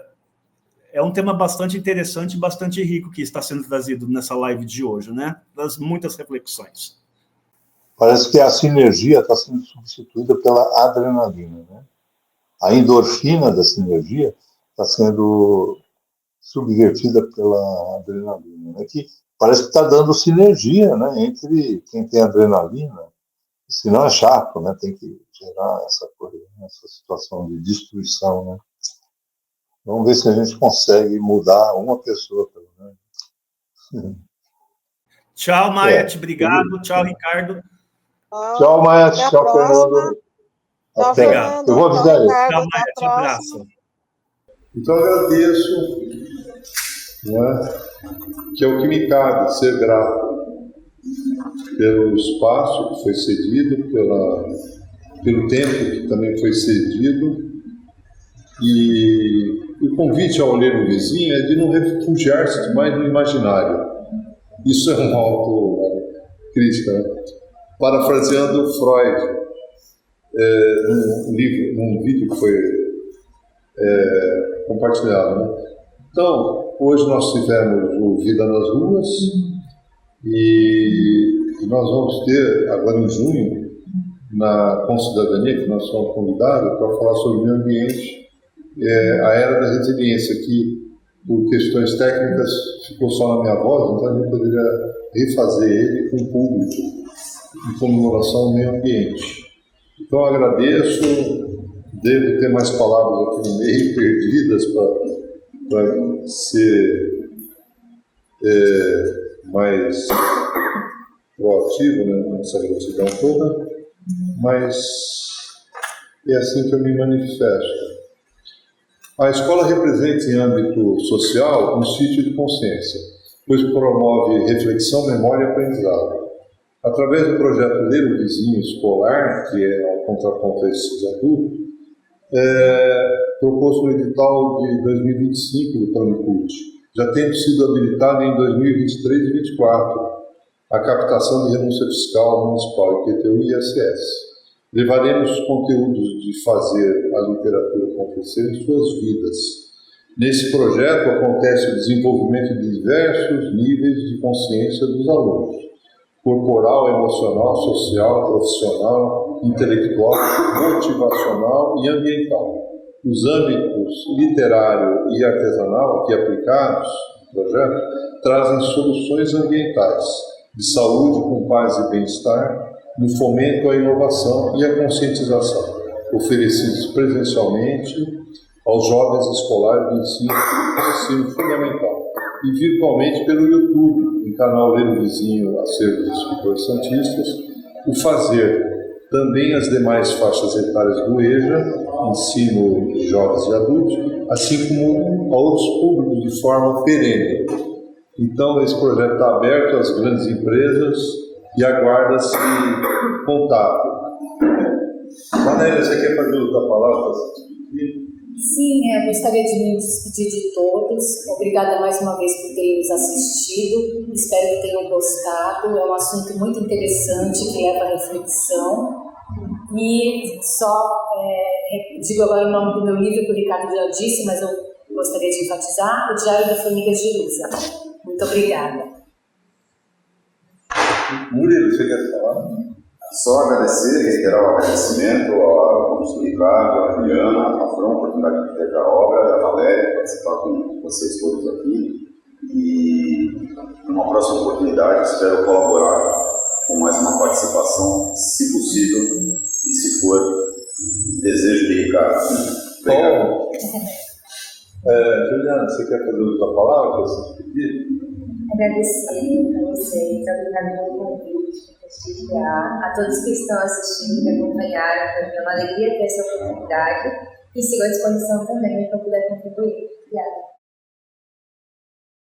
[SPEAKER 7] é um tema bastante interessante, bastante rico que está sendo trazido nessa live de hoje, né? Das muitas reflexões.
[SPEAKER 5] Parece que a sinergia está sendo substituída pela adrenalina, né? A endorfina da sinergia está sendo subvertida pela adrenalina, né? Que parece que está dando sinergia, né, entre quem tem adrenalina, senão é chato, né? Tem que gerar essa coisa, essa situação de destruição, né? Vamos ver se a gente consegue mudar uma pessoa, pelo menos.
[SPEAKER 7] Tchau, Mayat, obrigado. Tchau, Ricardo.
[SPEAKER 5] Tchau, Mayat. Tchau, Fernando.
[SPEAKER 6] Tchau, Fernando.
[SPEAKER 5] Eu vou avisar ele.
[SPEAKER 7] Tchau, Mayat. Abraço.
[SPEAKER 1] Então, eu agradeço, que é o que me cabe, ser grato pelo espaço que foi cedido, pelo tempo que também foi cedido, e o convite ao ler o vizinho é de não refugiar-se demais no imaginário. Isso é uma autocrítica, né? Parafraseando Freud, num vídeo que foi compartilhado, né? Então, hoje nós tivemos o Vida nas Ruas e nós vamos ter, agora em junho, com Cidadania, que nós somos convidados para falar sobre o meio ambiente, a Era da Resiliência, que por questões técnicas ficou só na minha voz, então a gente poderia refazer ele com o público, em comemoração ao meio ambiente. Então eu agradeço, devo ter mais palavras aqui no meio, perdidas, para ser mais proativo, né, nessa gratidão toda, mas é assim que eu me manifesto. A escola representa em âmbito social um sítio de consciência, pois promove reflexão, memória e aprendizado. Através do projeto Ler o Vizinho Escolar, que é ao contraponto a esses adultos, proposto no edital de 2025 do Planicult, já tendo sido habilitado em 2023 e 2024 a captação de renúncia fiscal municipal, IPTU e ISS. Levaremos os conteúdos de fazer a literatura acontecer em suas vidas. Nesse projeto acontece o desenvolvimento de diversos níveis de consciência dos alunos: corporal, emocional, social, profissional, intelectual, motivacional e ambiental. Os âmbitos literário e artesanal aqui aplicados no projeto trazem soluções ambientais, de saúde com paz e bem-estar, no fomento à inovação e à conscientização, oferecidos presencialmente aos jovens escolares do ensino fundamental. e virtualmente pelo YouTube, em canal Ler Vizinho Acervo dos Escritores Santistas, o Fazer, também as demais faixas etárias do EJA, ensino de jovens e adultos, assim como a outros públicos de forma perene. Então, esse projeto está aberto às grandes empresas e aguarda-se contato. Valéria, você quer fazer outra palavra para se despedir?
[SPEAKER 3] Sim, eu gostaria de me despedir de todos. Obrigada mais uma vez por terem nos assistido. Espero que tenham gostado. É um assunto muito interessante que leva à reflexão. E só digo agora o nome do meu livro, que o Ricardo já disse, mas eu gostaria de enfatizar: O Diário da Família Jerusa. Muito obrigada.
[SPEAKER 1] Murilo, você quer falar?
[SPEAKER 4] Só agradecer, reiterar o agradecimento ao Ricardo, a Juliana, a Fron, a oportunidade de ter a obra, a Valéria, participar com vocês todos aqui. E numa próxima oportunidade espero colaborar com mais uma participação, se possível, e se for desejo de Ricardo. Obrigado.
[SPEAKER 1] Bom, Juliana, você quer fazer outra palavra para se despedir?
[SPEAKER 2] Agradecer a vocês, obrigada pelo convite, por prestigiar, a todos que estão assistindo, que acompanharam. Foi uma alegria ter essa oportunidade e sigo à disposição também para poder contribuir.